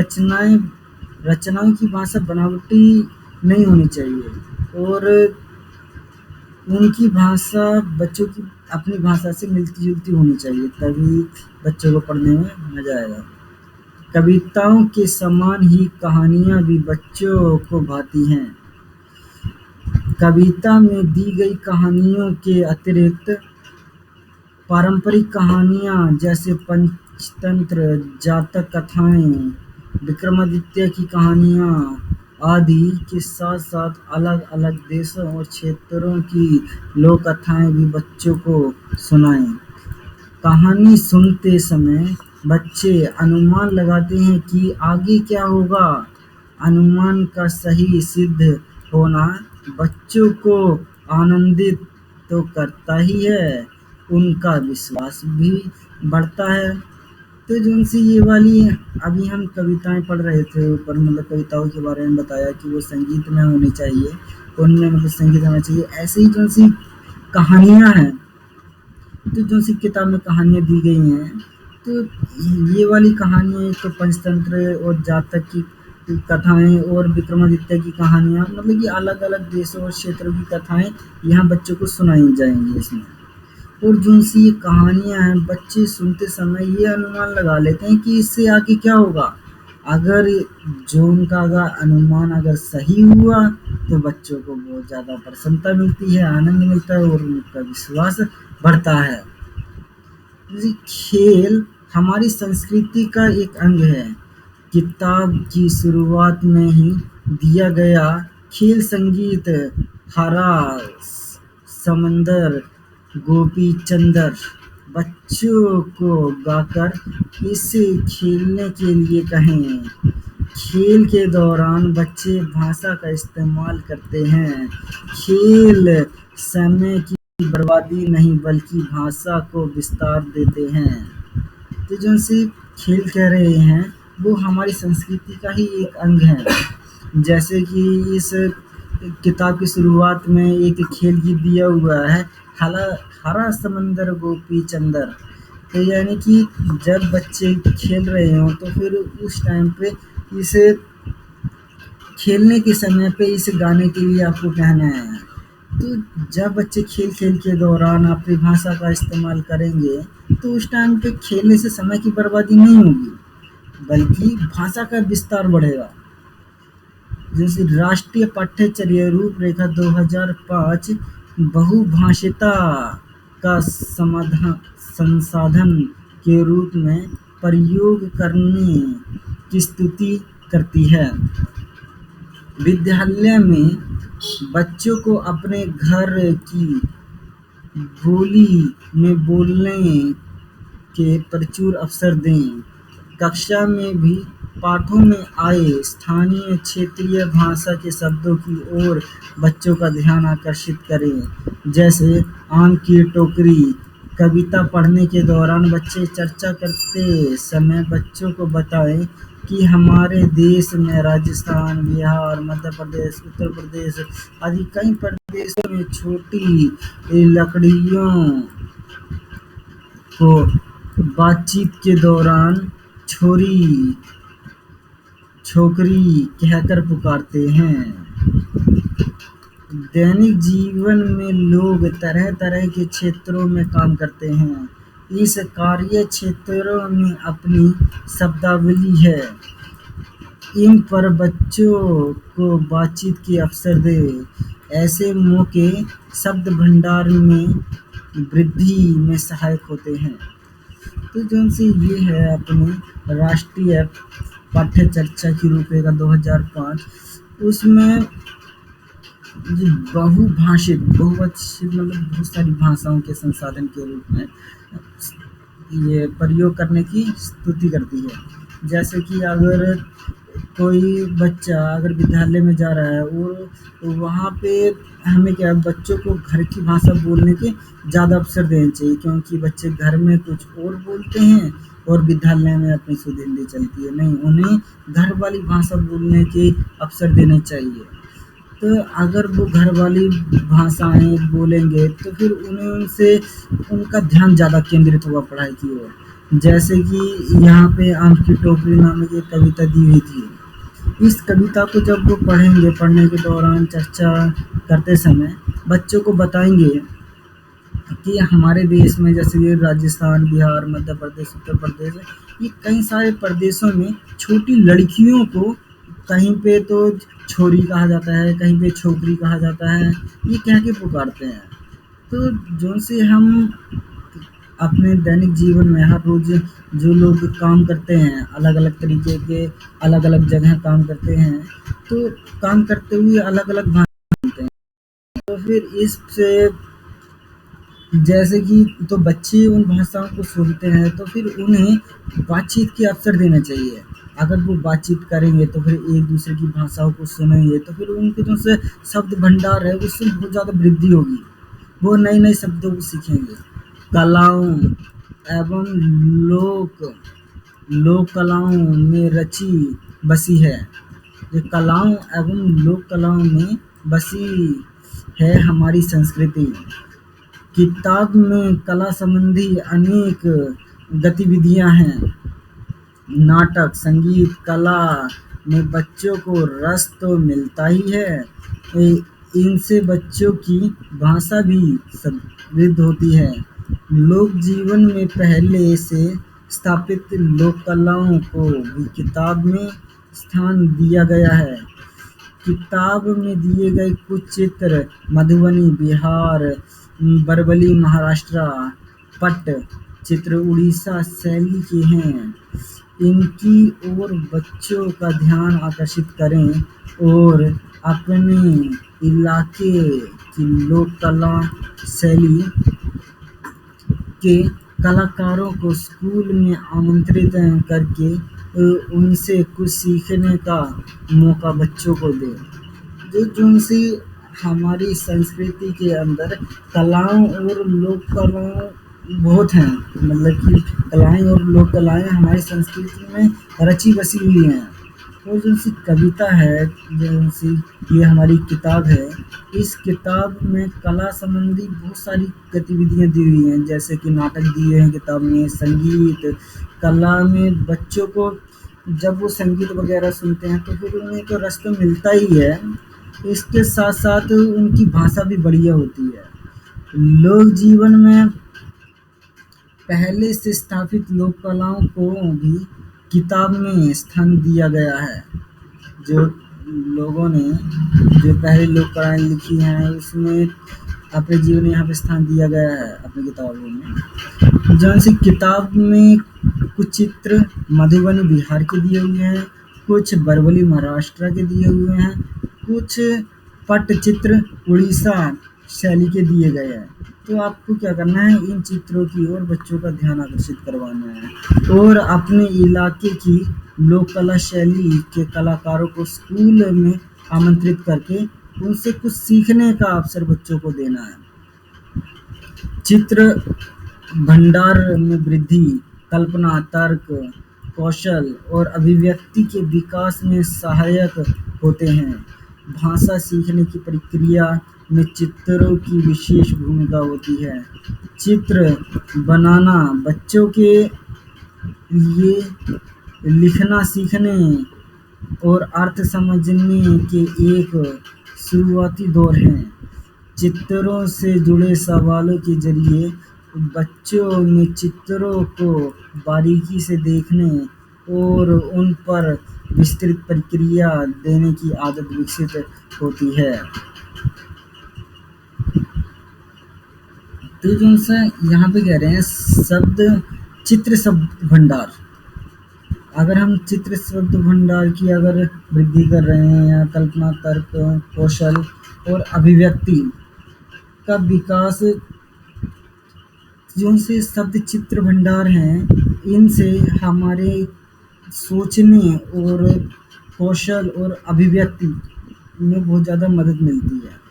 रचनाओं की भाषा बनावटी नहीं होनी चाहिए, और उनकी भाषा बच्चों की अपनी भाषा से मिलती-जुलती होनी चाहिए, तभी बच्चों को पढ़ने में मज़ा आएगा। कविताओं के समान ही कहानियाँ भी बच्चों को भाती हैं। कविता में दी गई कहानियों के अतिरिक्त पारंपरिक कहानियाँ जैसे पंचतंत्र, जातक कथाएँ, विक्रमादित्य की कहानियाँ आदि के साथ-साथ अलग-अलग देशों और क्षेत्रों की लोक कथाएँ भी बच्चों को सुनाएँ। कहानी सुनते समय बच्चे अनुमान लगाते हैं कि आगे क्या होगा। अनुमान का सही सिद्ध होना बच्चों को आनंदित तो करता ही है, उनका विश्वास भी बढ़ता है। तो जो-सी ये वाली अभी हम कविताएँ पढ़ रहे थे ऊपर, मतलब कविताओं के बारे में बताया कि वो संगीत में होनी चाहिए, उनमें मतलब संगीत होना चाहिए। ऐसे ही जो-सी कहानियाँ हैं, तो जो-सी किताब में कहानियाँ दी गई हैं, तो ये वाली कहानियाँ तो पंचतंत्र और जातक की कथाएँ और विक्रमादित्य की कहानियाँ, मतलब कि अलग-अलग देशों और क्षेत्रों की कथाएँ यहाँ बच्चों को सुनाई जाएँगी इसमें। और जो-सी ये कहानियाँ हैं, बच्चे सुनते समय ये अनुमान लगा लेते हैं कि इससे आगे क्या होगा। अगर जो उनका अनुमान अगर सही हुआ, तो बच्चों को बहुत ज़्यादा प्रसन्नता मिलती है, आनंद मिलता है, और उनका विश्वास बढ़ता है। खेल हमारी संस्कृति का एक अंग है। किताब की शुरुआत में ही दिया गया खेल संगीत हरा समंदर गोपी चंदर बच्चों को गाकर इसे खेलने के लिए कहें। खेल के दौरान बच्चे भाषा का इस्तेमाल करते हैं। खेल समय की बर्बादी नहीं, बल्कि भाषा को विस्तार देते हैं। तो जो से खेल कह रहे हैं, वो हमारी संस्कृति का ही एक अंग है। जैसे कि इस किताब की शुरुआत में एक खेल गीत दिया हुआ है, हला हरा समंदर गोपी चंदर। तो यानी कि जब बच्चे खेल रहे हों तो फिर उस टाइम पे इसे खेलने के समय पे इस गाने के लिए आपको कहना है। तो जब बच्चे खेल-खेल के दौरान अपनी भाषा का इस्तेमाल करेंगे, तो उस टाइम पे खेलने से समय की बर्बादी नहीं होगी, बल्कि भाषा का विस्तार बढ़ेगा। जैसे राष्ट्रीय पाठ्यचर्या रूपरेखा 2005 बहुभाषिता का संसाधन के रूप में प्रयोग करने की स्तुति करती है। विद्यालय में बच्चों को अपने घर की बोली में बोलने के प्रचुर अवसर दें। कक्षा में भी पाठों में आए स्थानीय क्षेत्रीय भाषा के शब्दों की ओर बच्चों का ध्यान आकर्षित करें। जैसे आम की टोकरी। कविता पढ़ने के दौरान बच्चे चर्चा करते समय बच्चों को बताएं कि हमारे देश में राजस्थान, बिहार, मध्य प्रदेश, उत्तर प्रदेश आदि कई प्रदेशों में छोटी लकड़ियों को बातचीत के दौरान छोरी, छोकरी कहकर पुकारते हैं। दैनिक जीवन में लोग तरह-तरह के क्षेत्रों में काम करते हैं। इस कार्य क्षेत्रों में अपनी शब्दावली है। इन पर बच्चों को बातचीत के अवसर दें। ऐसे मौके शब्द भंडार में वृद्धि में सहायक होते हैं। तो जौन-सी ये है अपनी राष्ट्रीय पाठ्यचर्या की रूपरेखा 2005, उसमें जी बहुभाषित मतलब बहुत सारी भाषाओं के संसाधन के रूप में ये प्रयोग करने की स्तुति करती है। जैसे कि अगर कोई बच्चा अगर विद्यालय में जा रहा है और वहाँ पे हमें क्या बच्चों को घर की भाषा बोलने के ज़्यादा अवसर देने चाहिए, क्योंकि बच्चे घर में कुछ और बोलते हैं और विद्यालय में अपनी शुद्ध हिंदी चलती है। नहीं, उन्हें घर वाली भाषा बोलने के अवसर देने चाहिए। तो अगर वो घर वाली भाषाएँ बोलेंगे तो फिर उन्हें उनसे उनका ध्यान ज़्यादा केंद्रित होगा पढ़ाई की ओर। जैसे कि यहाँ पे आम की टोकरी नामक एक कविता दी हुई थी। इस कविता को जब वो पढ़ेंगे, पढ़ने के दौरान चर्चा करते समय बच्चों को बताएँगे कि हमारे देश में जैसे ये राजस्थान, बिहार, मध्य प्रदेश, उत्तर प्रदेश, ये कई सारे प्रदेशों में छोटी लड़कियों को कहीं पे तो छोरी कहा जाता है, कहीं पे छोकरी कहा जाता है, ये कह के पुकारते हैं। तो जो से हम अपने दैनिक जीवन में हर रोज़ जो लोग काम करते हैं, अलग-अलग तरीके के अलग-अलग जगह काम करते हैं, तो काम करते हुए अलग-अलग भाषा बोलते हैं। तो फिर इससे जैसे कि तो बच्चे उन भाषाओं को सुनते हैं तो फिर उन्हें बातचीत के अवसर देने चाहिए। अगर वो बातचीत करेंगे तो फिर एक-दूसरे की भाषाओं को सुनेंगे तो फिर उनके जो से शब्द भंडार है उससे बहुत ज़्यादा वृद्धि होगी। वो नए-नए शब्दों को सीखेंगे। कलाओं एवं लोक कलाओं में रची बसी है। ये कलाओं एवं लोक कलाओं में बसी है हमारी संस्कृति। किताब में कला संबंधी अनेक गतिविधियाँ हैं। नाटक, संगीत, कला में बच्चों को रस तो मिलता ही है, इनसे बच्चों की भाषा भी समृद्ध होती है। लोक जीवन में पहले से स्थापित लोक कलाओं को भी किताब में स्थान दिया गया है। किताब में दिए गए कुछ चित्र मधुबनी, बिहार, बरबली, महाराष्ट्र, पट चित्र उड़ीसा शैली के हैं। इनकी ओर बच्चों का ध्यान आकर्षित करें और अपने इलाके की लोक कला शैली के कलाकारों को स्कूल में आमंत्रित करके उनसे कुछ सीखने का मौका बच्चों को दें। जो उनसे हमारी संस्कृति के अंदर कलाओं और लोक कलाओं बहुत हैं, मतलब कि कलाएँ और लोक कलाएँ हमारी संस्कृति में रची बसी हुई हैं। और जैसी कविता है, जैसी ये हमारी किताब है, इस किताब में कला संबंधी बहुत सारी गतिविधियाँ दी हुई हैं, जैसे कि नाटक दिए हैं किताब में, संगीत, कला में बच्चों को जब वो संगीत वगैरह सुनते हैं तो फिर उन्हें तो रस तो मिलता ही है, इसके साथ-साथ उनकी भाषा भी बढ़िया होती है। लोक जीवन में पहले से स्थापित लोक कलाओं को भी किताब में स्थान दिया गया है। जो लोगों ने जो पहले लोक कलाएँ लिखी हैं उसमें अपने जीवन में यहाँ पे स्थान दिया गया है अपनी किताबों में। जौन-सी किताब में कुछ चित्र मधुबनी बिहार के दिए हुए हैं, कुछ बरवली महाराष्ट्र के दिए हुए हैं, कुछ पट्टचित्र उड़ीसा शैली के दिए गए हैं। तो आपको क्या करना है, इन चित्रों की ओर बच्चों का ध्यान आकर्षित करवाना है और अपने इलाके की लोक कला शैली के कलाकारों को स्कूल में आमंत्रित करके उनसे कुछ सीखने का अवसर बच्चों को देना है। चित्र भंडार में वृद्धि, कल्पना, तर्क, कौशल और अभिव्यक्ति के विकास में सहायक होते हैं। भाषा सीखने की प्रक्रिया में चित्रों की विशेष भूमिका होती है। चित्र बनाना बच्चों के लिए लिखना सीखने और अर्थ समझने के एक शुरुआती दौर है। चित्रों से जुड़े सवालों के जरिए बच्चों में चित्रों को बारीकी से देखने और उन पर विस्तृत प्रतिक्रिया देने की आदत विकसित होती है। तो जो सा यहाँ पे कह रहे हैं चित्र शब्द भंडार। अगर हम चित्र शब्द भंडार की अगर वृद्धि कर रहे हैं या कल्पना, तर्क, कौशल और अभिव्यक्ति का विकास, जो से शब्द चित्र भंडार हैं, इनसे हमारे सोचने और कौशल और अभिव्यक्ति में बहुत ज़्यादा मदद मिलती है।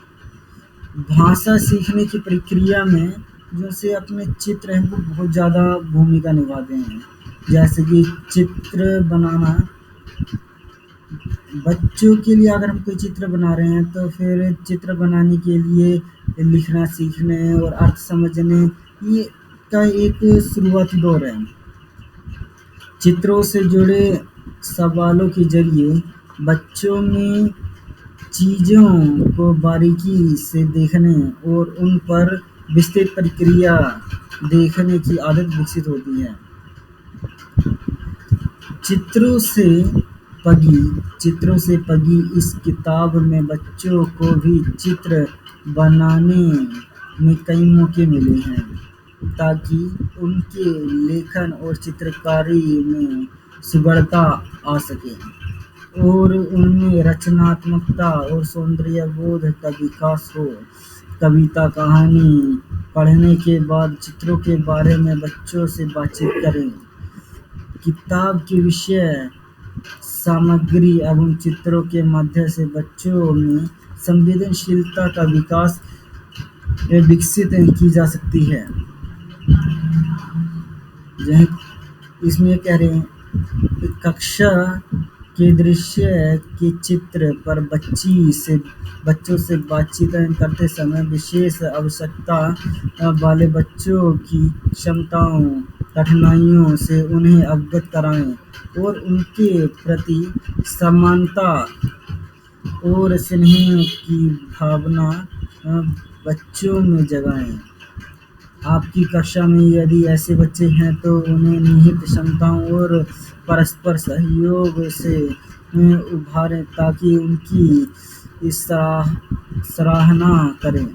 भाषा सीखने की प्रक्रिया में जो से अपने चित्र हैं वो बहुत ज़्यादा भूमिका निभाते हैं। जैसे कि चित्र बनाना बच्चों के लिए, अगर हम कोई चित्र बना रहे हैं तो फिर चित्र बनाने के लिए लिखना सीखने और अर्थ समझने ये का एक शुरुआती दौर है। चित्रों से जुड़े सवालों के जरिए बच्चों में चीज़ों को बारीकी से देखने और उन पर विस्तृत प्रक्रिया देखने की आदत विकसित होती है। चित्रों से पगी इस किताब में बच्चों को भी चित्र बनाने में कई मौके मिले हैं ताकि उनके लेखन और चित्रकारी में सुगढ़ता आ सके और उनमें रचनात्मकता और सौंदर्यबोध का विकास हो। कविता, कहानी पढ़ने के बाद चित्रों के बारे में बच्चों से बातचीत करें। किताब के विषय, सामग्री एवं चित्रों के माध्यम से बच्चों में संवेदनशीलता का विकास विकसित की जा सकती है। इसमें कह रहे हैं कि कक्षा के दृश्य के चित्र पर बच्चों से बातचीत करते समय विशेष आवश्यकता वाले बच्चों की क्षमताओं, कठिनाइयों से उन्हें अवगत कराएं और उनके प्रति समानता और स्नेह की भावना बच्चों में जगाएं। आपकी कक्षा में यदि ऐसे बच्चे हैं तो उन्हें निहित क्षमताओं और परस्पर सहयोग से उभारें ताकि उनकी सराहना करें।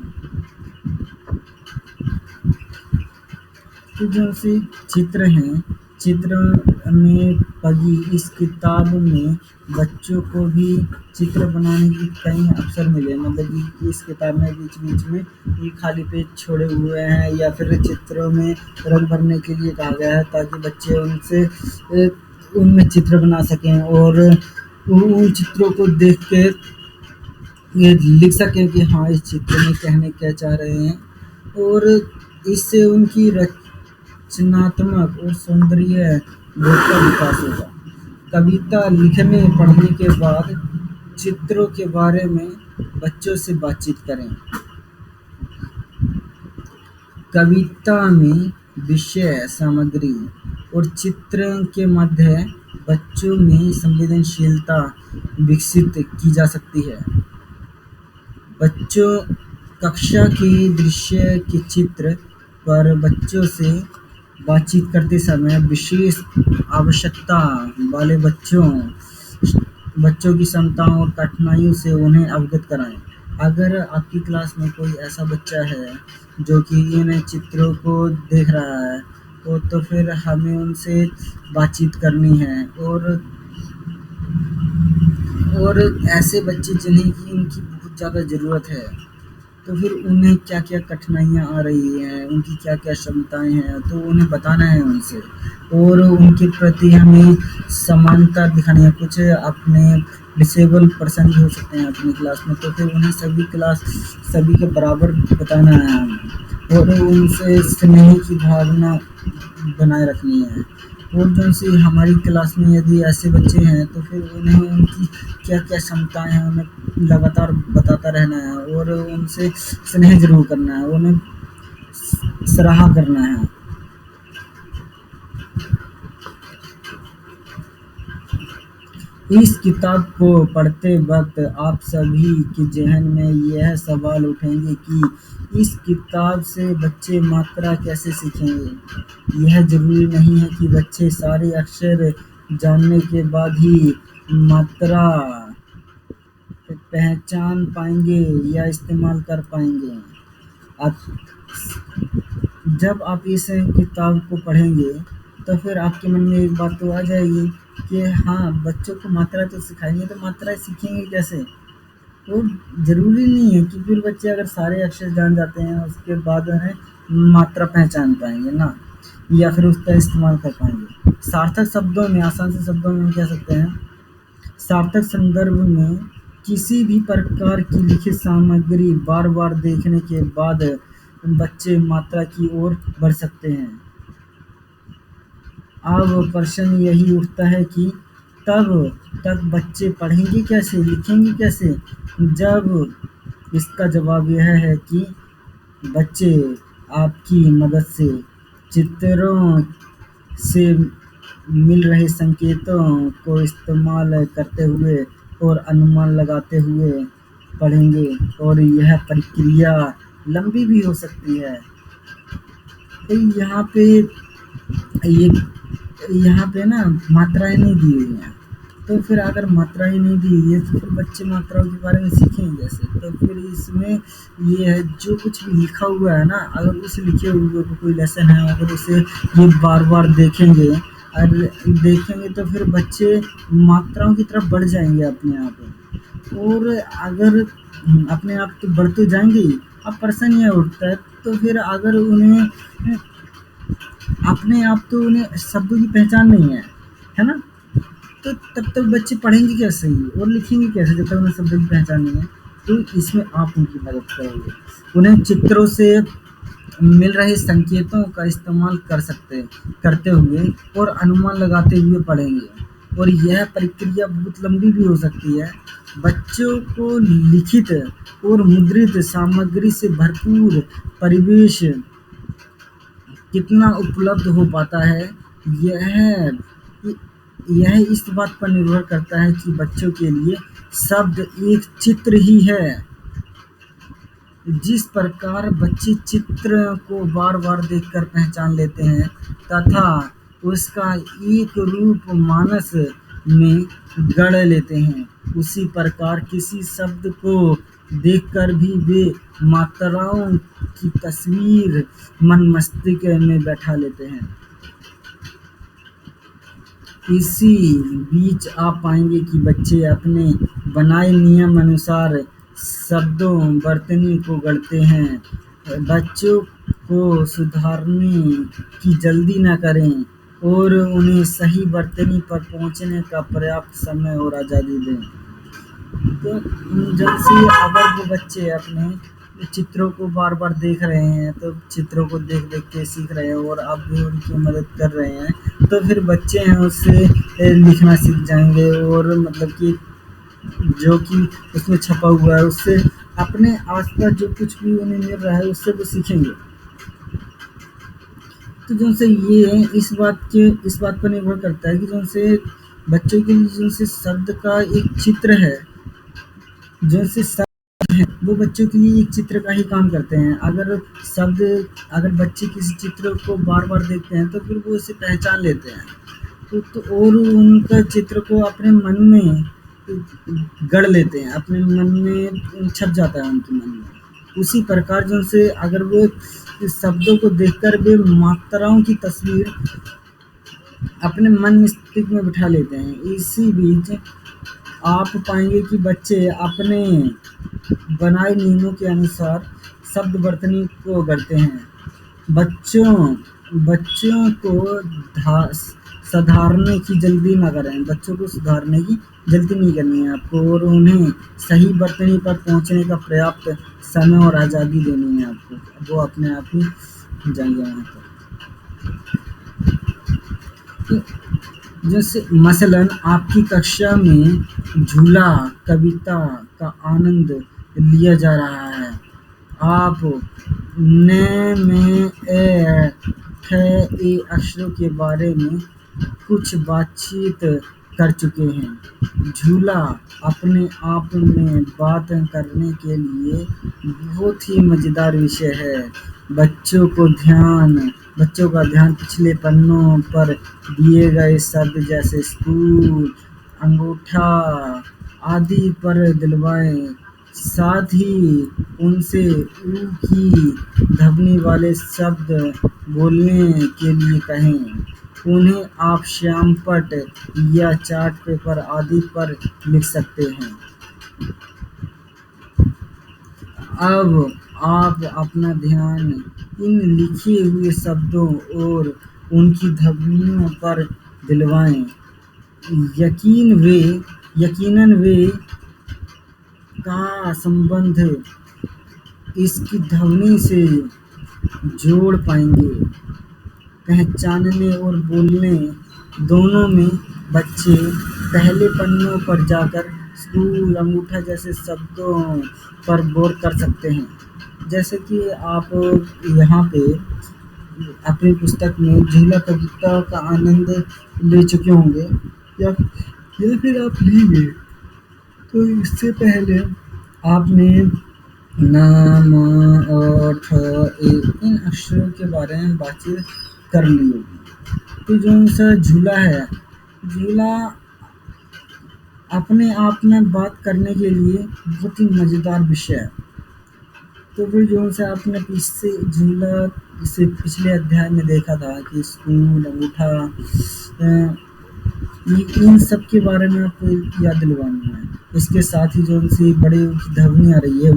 तो जो से चित्र हैं, चित्र में पगी इस किताब में बच्चों को भी चित्र बनाने के कई अवसर मिले। मतलब कि इस किताब में बीच-बीच में ये खाली पेज छोड़े हुए हैं या फिर चित्रों में रंग भरने के लिए कहा गया है ताकि बच्चे उनमें चित्र बना सकें और उन चित्रों को देख के ये लिख सकें कि हाँ, इस चित्र में कहने क्या चाह रहे हैं और इससे उनकी रचनात्मक और सौंदर्य बोध का विकास होगा। कविता लिखने पढ़ने के बाद चित्रों के बारे में बच्चों से बातचीत करें। कविता में विषय, सामग्री और चित्र के मध्य बच्चों में संवेदनशीलता विकसित की जा सकती है। बच्चों कक्षा के दृश्य के चित्र पर बच्चों से बातचीत करते समय विशेष आवश्यकता वाले बच्चों की क्षमताओं और कठिनाइयों से उन्हें अवगत कराएं। अगर आपकी क्लास में कोई ऐसा बच्चा है जो कि इन चित्रों को देख रहा है तो फिर हमें उनसे बातचीत करनी है। और ऐसे बच्चे जिन्हें कि इनकी बहुत ज़्यादा ज़रूरत है, तो फिर उन्हें क्या-क्या कठिनाइयाँ आ रही हैं, उनकी क्या-क्या क्षमताएँ हैं, तो उन्हें बताना है उनसे। और उनके प्रति हमें समानता दिखानी है। कुछ अपने डिसेबल पर्सन भी हो सकते हैं अपनी क्लास में, तो फिर उन्हें सभी के बराबर बताना है हमें और उनसे स्नेह की भावना बनाए रखनी है। और जैसे हमारी क्लास में यदि ऐसे बच्चे हैं तो फिर उन्हें उनकी क्या-क्या क्षमताएँ हैं, उन्हें लगातार बताता रहना है और उनसे स्नेह ज़रूर करना है, उन्हें सराहा करना है। इस किताब को पढ़ते वक्त आप सभी के ज़हन में यह सवाल उठेंगे कि इस किताब से बच्चे मात्रा कैसे सीखेंगे। यह ज़रूरी नहीं है कि बच्चे सारे अक्षर जानने के बाद ही मात्रा पहचान पाएंगे या इस्तेमाल कर पाएंगे। आप जब आप इस किताब को पढ़ेंगे तो फिर आपके मन में एक बात तो आ जाएगी कि हाँ, बच्चों को मात्रा तो सिखाएंगे, तो मात्रा सीखेंगे कैसे। तो ज़रूरी नहीं है कि फिर बच्चे अगर सारे अक्षर जान जाते हैं उसके बाद उन्हें मात्रा पहचान पाएंगे ना, या फिर उसका इस्तेमाल कर पाएंगे। सार्थक शब्दों में, आसान से शब्दों में कह सकते हैं, सार्थक संदर्भ में किसी भी प्रकार की लिखित सामग्री बार बार देखने के बाद बच्चे मात्रा की ओर बढ़ सकते हैं। अब प्रश्न यही उठता है कि तब तक बच्चे पढ़ेंगे कैसे, लिखेंगे कैसे। जब इसका जवाब यह है कि बच्चे आपकी मदद से चित्रों से मिल रहे संकेतों को इस्तेमाल करते हुए और अनुमान लगाते हुए पढ़ेंगे। और यह प्रक्रिया लंबी भी हो सकती है। तो यहाँ पे ना मात्राएं नहीं दी हुई हैं, तो फिर अगर मात्राएं नहीं दी हुई है तो फिर बच्चे मात्राओं के बारे में सीखेंगे कैसे। तो फिर इसमें ये है, जो कुछ भी लिखा हुआ है ना, अगर उस लिखे हुए को कोई लेसन है, अगर उसे ये बार बार देखेंगे तो फिर बच्चे मात्राओं की तरफ बढ़ जाएंगे अपने आप। और अगर अपने आप तो बढ़ तो जाएंगे ही, अब प्रश्न यह उठता है तो फिर अगर उन्हें अपने आप तो उन्हें शब्दों की पहचान नहीं है ना, तो तब तक बच्चे पढ़ेंगे कैसे ही और लिखेंगे कैसे जब तक उन्हें शब्दों की पहचान नहीं है। तो इसमें आप उनकी मदद करोगे, उन्हें चित्रों से मिल रहे संकेतों का इस्तेमाल करते हुए और अनुमान लगाते हुए पढ़ेंगे। और यह प्रक्रिया बहुत लंबी भी हो सकती है। बच्चों को लिखित और मुद्रित सामग्री से भरपूर परिवेश कितना उपलब्ध हो पाता है, यह इस बात पर निर्भर करता है कि बच्चों के लिए शब्द एक चित्र ही है। जिस प्रकार बच्चे चित्र को बार बार देखकर पहचान लेते हैं तथा उसका एक रूप मानस में गढ़ लेते हैं, उसी प्रकार किसी शब्द को देखकर भी वे मात्राओं की तस्वीर मन मस्तिष्क में बैठा लेते हैं। इसी बीच आप पाएंगे कि बच्चे अपने बनाए नियम अनुसार शब्दों वर्तनी को गढ़ते हैं। बच्चों को सुधारने की जल्दी न करें और उन्हें सही वर्तनी पर पहुंचने का पर्याप्त समय और आज़ादी दें। तो जैसे अगर वो बच्चे अपने चित्रों को बार-बार देख रहे हैं, तो चित्रों को देख-देख के सीख रहे हैं और आप भी उनकी मदद कर रहे हैं, तो फिर बच्चे हैं उससे लिखना सीख जाएँगे और मतलब कि जो कि उसमें छपा हुआ है, उससे अपने आस-पास जो कुछ भी उन्हें मिल रहा है, उससे वो सीखेंगे। तो जो से ये है, इस बात पर निर्भर करता है कि जो से बच्चों के लिए जो से शब्द का एक चित्र है, जो से वो बच्चों के लिए एक चित्र का ही काम करते हैं। शब्द अगर बच्चे किसी चित्र को बार-बार देखते हैं, तो फिर वो उसे पहचान लेते हैं। तो और उनका चित्र को अपने मन में गढ़ लेते हैं, अपने मन में छप जाता है उनके मन में। उसी प्रकार जो से अगर वो इस शब्दों को देखकर वे मात्राओं की तस्वीर अपने मन मस्तिष्क में बिठा लेते हैं। इसी बीच आप पाएँगे कि बच्चे अपने बनाए नियमों के अनुसार शब्द वर्तनी को गढ़ते हैं। बच्चों बच्चों को धा सुधारने की जल्दी ना करें, बच्चों को सुधारने की जल्दी नहीं करनी है आपको और उन्हें सही वर्तनी पर पहुँचने का पर्याप्त समय और आज़ादी देनी है आपको। वो अपने आप ही जाएँगे वहाँ पर। जैसे मसलन आपकी कक्षा में झूला कविता का आनंद लिया जा रहा है। आप न में ठ ए अक्षरों के बारे में कुछ बातचीत कर चुके हैं। झूला अपने आप में बात करने के लिए बहुत ही मज़ेदार विषय है। बच्चों का ध्यान पिछले पन्नों पर दिए गए शब्द जैसे स्कूल, अंगूठा आदि पर दिलवाएं। साथ ही उनसे ऊ की ध्वनि वाले शब्द बोलने के लिए कहें। उन्हें आप श्यामपट्ट या चार्ट पेपर आदि पर लिख सकते हैं। अब आप अपना ध्यान इन लिखे हुए शब्दों और उनकी ध्वनियों पर दिलवाएं। यकीनन वे का संबंध इसकी ध्वनि से जोड़ पाएंगे। पहचानने और बोलने दोनों में बच्चे पहले पन्नों पर जाकर स्कूल, अंगूठा जैसे शब्दों पर गौर कर सकते हैं। जैसे कि आप यहाँ पे अपनी पुस्तक में झूला कविता का आनंद ले चुके होंगे या फिर आप लेंगे, तो इससे पहले आपने न, म और ठ, ए इन अक्षरों के बारे में बातचीत कर ली होगी। तो जो सा झूला है, झूला अपने आप में बात करने के लिए बहुत ही मज़ेदार विषय है। तो फिर जो सा आपने झूला इसे पिछले अध्याय में देखा था कि स्कूल, अंगूठा इन सब के बारे में आपको याद दिलवाना है। इसके साथ ही जो सी बड़ी ध्वनि आ रही है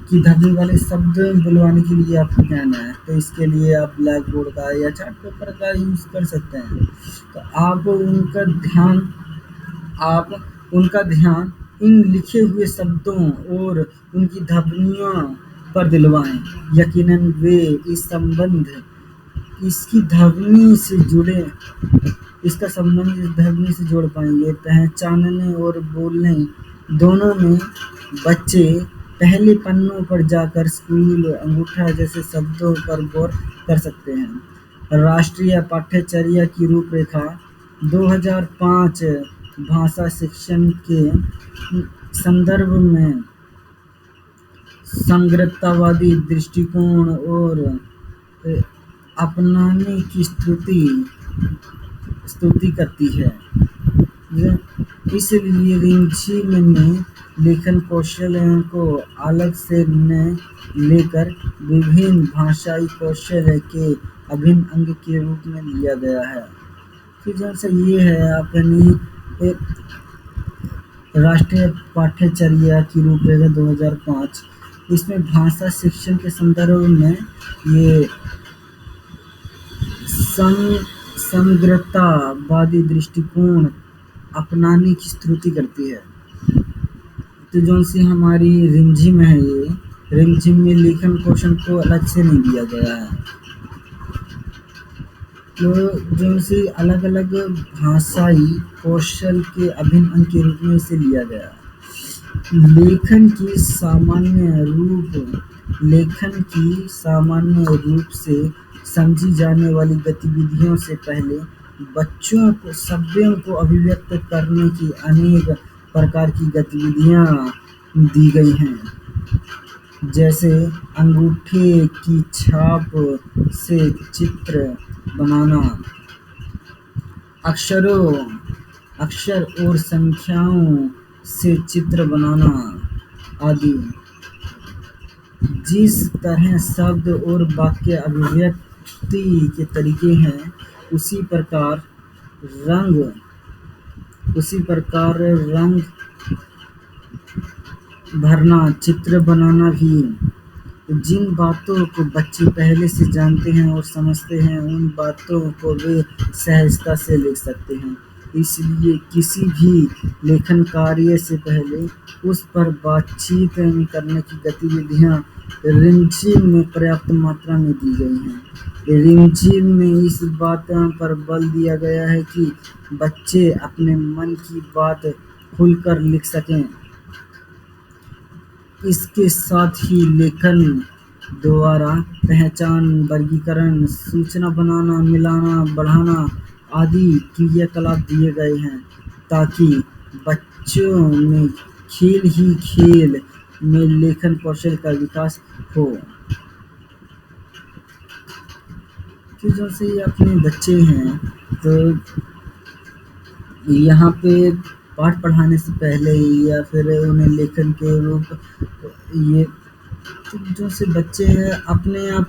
की ध्वनि वाले शब्द बुलवाने के लिए आपको कहना है, तो इसके लिए आप ब्लैक बोर्ड का या चार्ट पेपर का यूज़ कर सकते हैं। तो आप उनका ध्यान इन लिखे हुए शब्दों और उनकी ध्वनियों पर दिलवाएं। यकीनन वे इसका संबंध इस ध्वनि से जोड़ पाएंगे। पहचानने और बोलने दोनों में बच्चे पहले पन्नों पर जाकर स्कूल, अंगूठा जैसे शब्दों पर गौर कर सकते हैं। राष्ट्रीय पाठ्यचर्या की रूपरेखा 2005 भाषा शिक्षण के संदर्भ में समग्रतावादी दृष्टिकोण और अपनाने की स्तुति करती है। इसलिए रिंझिम में लेखन कौशल को अलग से न लेकर विभिन्न भाषाई कौशल के अभिन्न अंग के रूप में लिया गया है। फिर जैसे ये है अपनी राष्ट्रीय पाठ्यचर्या की रूपरेखा 2005, इसमें भाषा शिक्षण के संदर्भ में ये समग्रतावादी दृष्टिकोण अपनाने की स्तुति करती है। तो जो सी हमारी रिंझिम है, रिमझिम में लेखन कौशल को अलग से नहीं दिया गया है। तो जो इसे अलग-अलग भाषाई कौशल के अभिन्न अंग के रूप में इसे लिया गया है। लेखन की सामान्य रूप से समझी जाने वाली गतिविधियों से पहले बच्चों को शब्दों को अभिव्यक्त करने की अनेक प्रकार की गतिविधियाँ दी गई हैं, जैसे अंगूठे की छाप से चित्र बनाना, अक्षर और संख्याओं से चित्र बनाना आदि। जिस तरह शब्द और वाक्य अभिव्यक्ति के तरीके हैं, उसी प्रकार रंग भरना, चित्र बनाना भी। जिन बातों को बच्चे पहले से जानते हैं और समझते हैं, उन बातों को वे सहजता से लिख सकते हैं। इसलिए किसी भी लेखन कार्य से पहले उस पर बातचीत करने की गतिविधियाँ रिमझिम में पर्याप्त मात्रा में दी गई हैं। रिमझिम में इस बात पर बल दिया गया है कि बच्चे अपने मन की बात खुलकर लिख सकें। इसके साथ ही लेखन द्वारा पहचान, वर्गीकरण, सूचना बनाना, मिलाना, बढ़ाना आदि क्रियाकलाप दिए गए हैं, ताकि बच्चों में खेल ही खेल में लेखन कौशल का विकास हो। कि जैसे ये अपने बच्चे हैं, तो यहाँ पे पाठ पढ़ाने से पहले या फिर उन्हें लेखन के रूप ये तो जो से बच्चे हैं अपने आप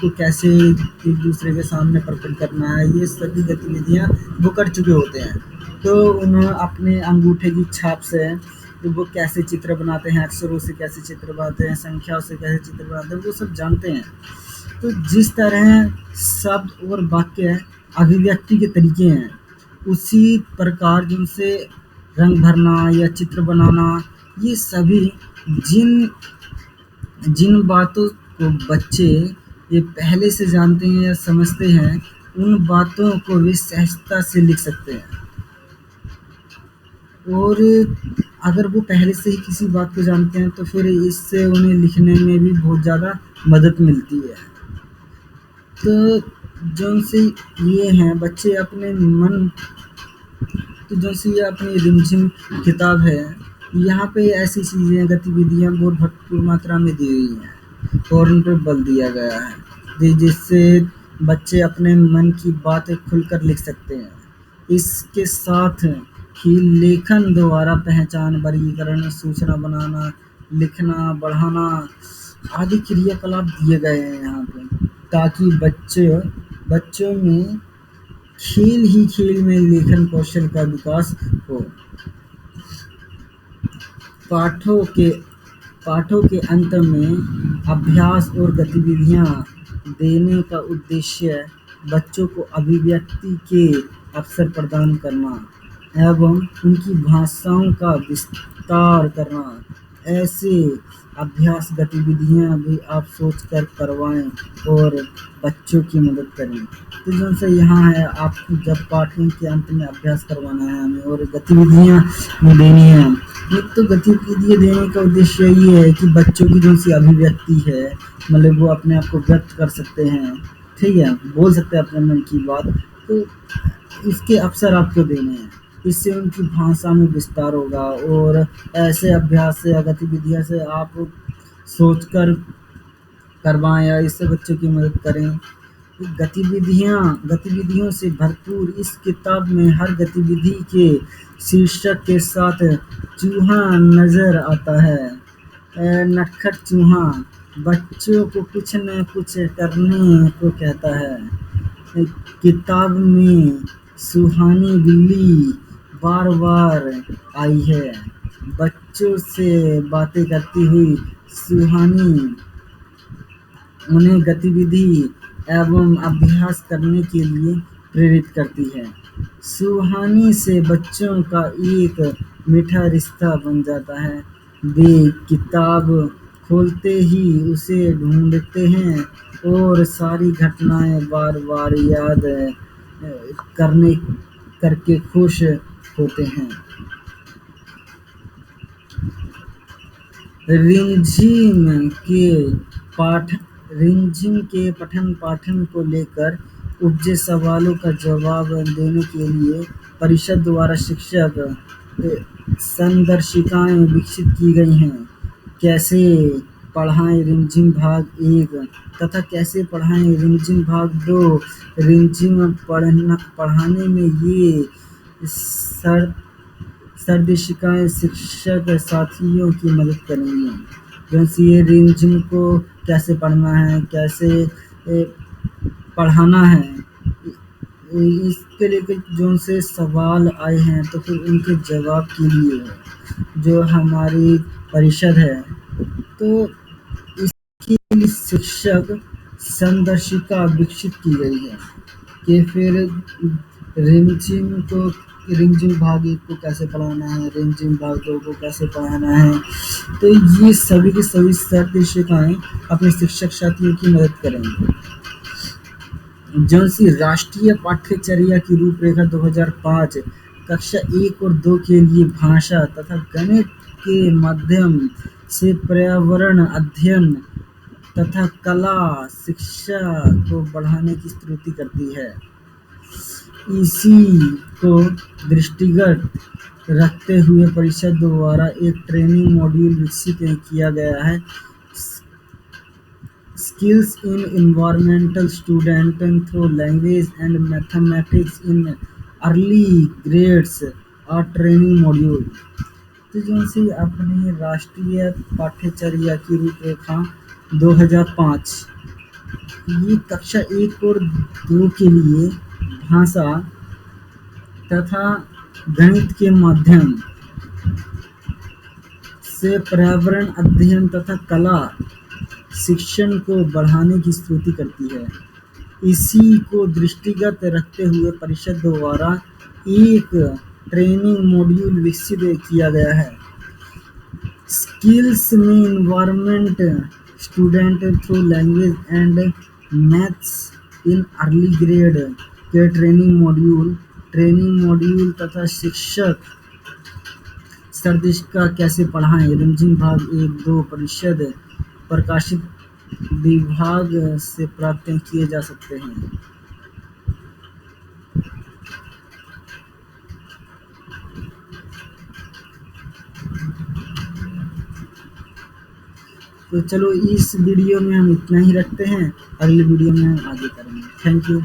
को कैसे एक दूसरे के सामने प्रकट करना है, ये सभी गतिविधियाँ वो कर चुके होते हैं। तो उन्हें अपने अंगूठे की छाप से तो वो कैसे चित्र बनाते हैं, अक्षरों से कैसे चित्र बनाते हैं, संख्याओं से कैसे चित्र बनाते हैं, वो सब जानते हैं। तो जिस तरह शब्द और वाक्य अभिव्यक्ति के तरीके हैं, उसी प्रकार जिनसे रंग भरना या चित्र बनाना, ये सभी जिन जिन बातों को बच्चे ये पहले से जानते हैं या समझते हैं, उन बातों को वे सहजता से लिख सकते हैं। और अगर वो पहले से ही किसी बात को जानते हैं, तो फिर इससे उन्हें लिखने में भी बहुत ज़्यादा मदद मिलती है। तो जौनसे ये हैं बच्चे अपने मन तो जैसे ये अपनी रिमझिम किताब है, यहाँ पे ऐसी चीज़ें, गतिविधियाँ बहुत भरपूर मात्रा में दी गई हैं और उन पर बल दिया गया है, जिससे बच्चे अपने मन की बातें खुलकर लिख सकते हैं। इसके साथ ही लेखन द्वारा पहचान, वर्गीकरण, सूचना बनाना, लिखना, बढ़ाना आदि क्रियाकलाप दिए गए हैं यहाँ पे, ताकि बच्चों में खेल ही खेल में लेखन कौशल का विकास हो। पाठों के अंत में अभ्यास और गतिविधियाँ देने का उद्देश्य बच्चों को अभिव्यक्ति के अवसर प्रदान करना एवं उनकी भाषाओं का विस्तार करना। ऐसे अभ्यास गतिविधियाँ भी आप सोचकर करवाएं और बच्चों की मदद करें। तो जैसे यहाँ है, आपको जब पाठ्यक्रम के अंत में अभ्यास करवाना है हमें और गतिविधियाँ देनी है। एक तो गतिविधियाँ देने का उद्देश्य ये है कि बच्चों की जो सी अभिव्यक्ति है, मतलब वो अपने आप को व्यक्त कर सकते हैं, ठीक है, बोल सकते हैं अपने मन की बात, तो इसके अवसर आपको देने हैं। इससे उनकी भाषा में विस्तार होगा और ऐसे अभ्यास से या गतिविधियों से आप सोचकर करवाएं या इससे बच्चों की मदद करें। गतिविधियों से भरपूर इस किताब में हर गतिविधि के शीर्षक के साथ चूहा नज़र आता है। नटखट चूहा बच्चों को कुछ न कुछ करने को कहता है। किताब में सुहानी बिल्ली बार-बार आई है। बच्चों से बातें करती हुई सुहानी उन्हें गतिविधि एवं अभ्यास करने के लिए प्रेरित करती है। सुहानी से बच्चों का एक मीठा रिश्ता बन जाता है। वे किताब खोलते ही उसे ढूंढते हैं और सारी घटनाएं बार-बार याद करने करके खुश होते हैं। रिमझिम के पाठ रिमझिम के पठन-पाठन को लेकर उपजे सवालों का जवाब देने के लिए परिषद द्वारा शिक्षक संदर्शिकाएं विकसित की गई हैं। कैसे पढ़ाएं रिमझिम भाग 1 तथा कैसे पढ़ाएं रिमझिम भाग 2। रिमझिम पढ़ाने में ये सर निर्देशिकाएं शिक्षक साथियों की मदद करेंगी। जैसे ये रिमझिम को कैसे पढ़ना है, कैसे पढ़ाना है, इसके लिए जो से सवाल आए हैं तो फिर उनके जवाब के लिए जो हमारी परिषद है तो इसके लिए शिक्षक संदर्शिका विकसित की गई है कि फिर रिमझिम भाग 1 को कैसे पढ़ाना है, रिमझिम भाग 2 को कैसे पढ़ाना है। तो ये सभी की सभी निर्देशिकाएं अपने शिक्षक साथियों की मदद करेंगे। जौनसी राष्ट्रीय पाठ्यचर्या की रूपरेखा 2005 कक्षा 1 और 2 के लिए भाषा तथा गणित के माध्यम से पर्यावरण अध्ययन तथा कला शिक्षा को बढ़ाने की स्तुति करती है। इसी को दृष्टिगत रखते हुए परिषद द्वारा एक ट्रेनिंग मॉड्यूल विकसित किया गया है। Skills in environmental student through language and mathematics in early grades और ट्रेनिंग मॉड्यूल। तो जैसे अपनी राष्ट्रीय पाठ्यचर्या की रूपरेखा 2005 ये कक्षा 1 और 2 के लिए भाषा तथा गणित के माध्यम से पर्यावरण अध्ययन तथा कला शिक्षण को बढ़ाने की स्तुति करती है। इसी को दृष्टिगत रखते हुए परिषद द्वारा एक ट्रेनिंग मॉड्यूल विकसित किया गया है। स्किल्स में environment student through language and maths in early grade के ट्रेनिंग मॉड्यूल तथा शिक्षक निर्देशिका कैसे पढ़ाएं रिमझिम भाग 1-2 परिषद प्रकाशित विभाग से प्राप्त किए जा सकते हैं। तो चलो इस वीडियो में हम इतना ही रखते हैं, अगले वीडियो में हम आगे करेंगे। Thank you.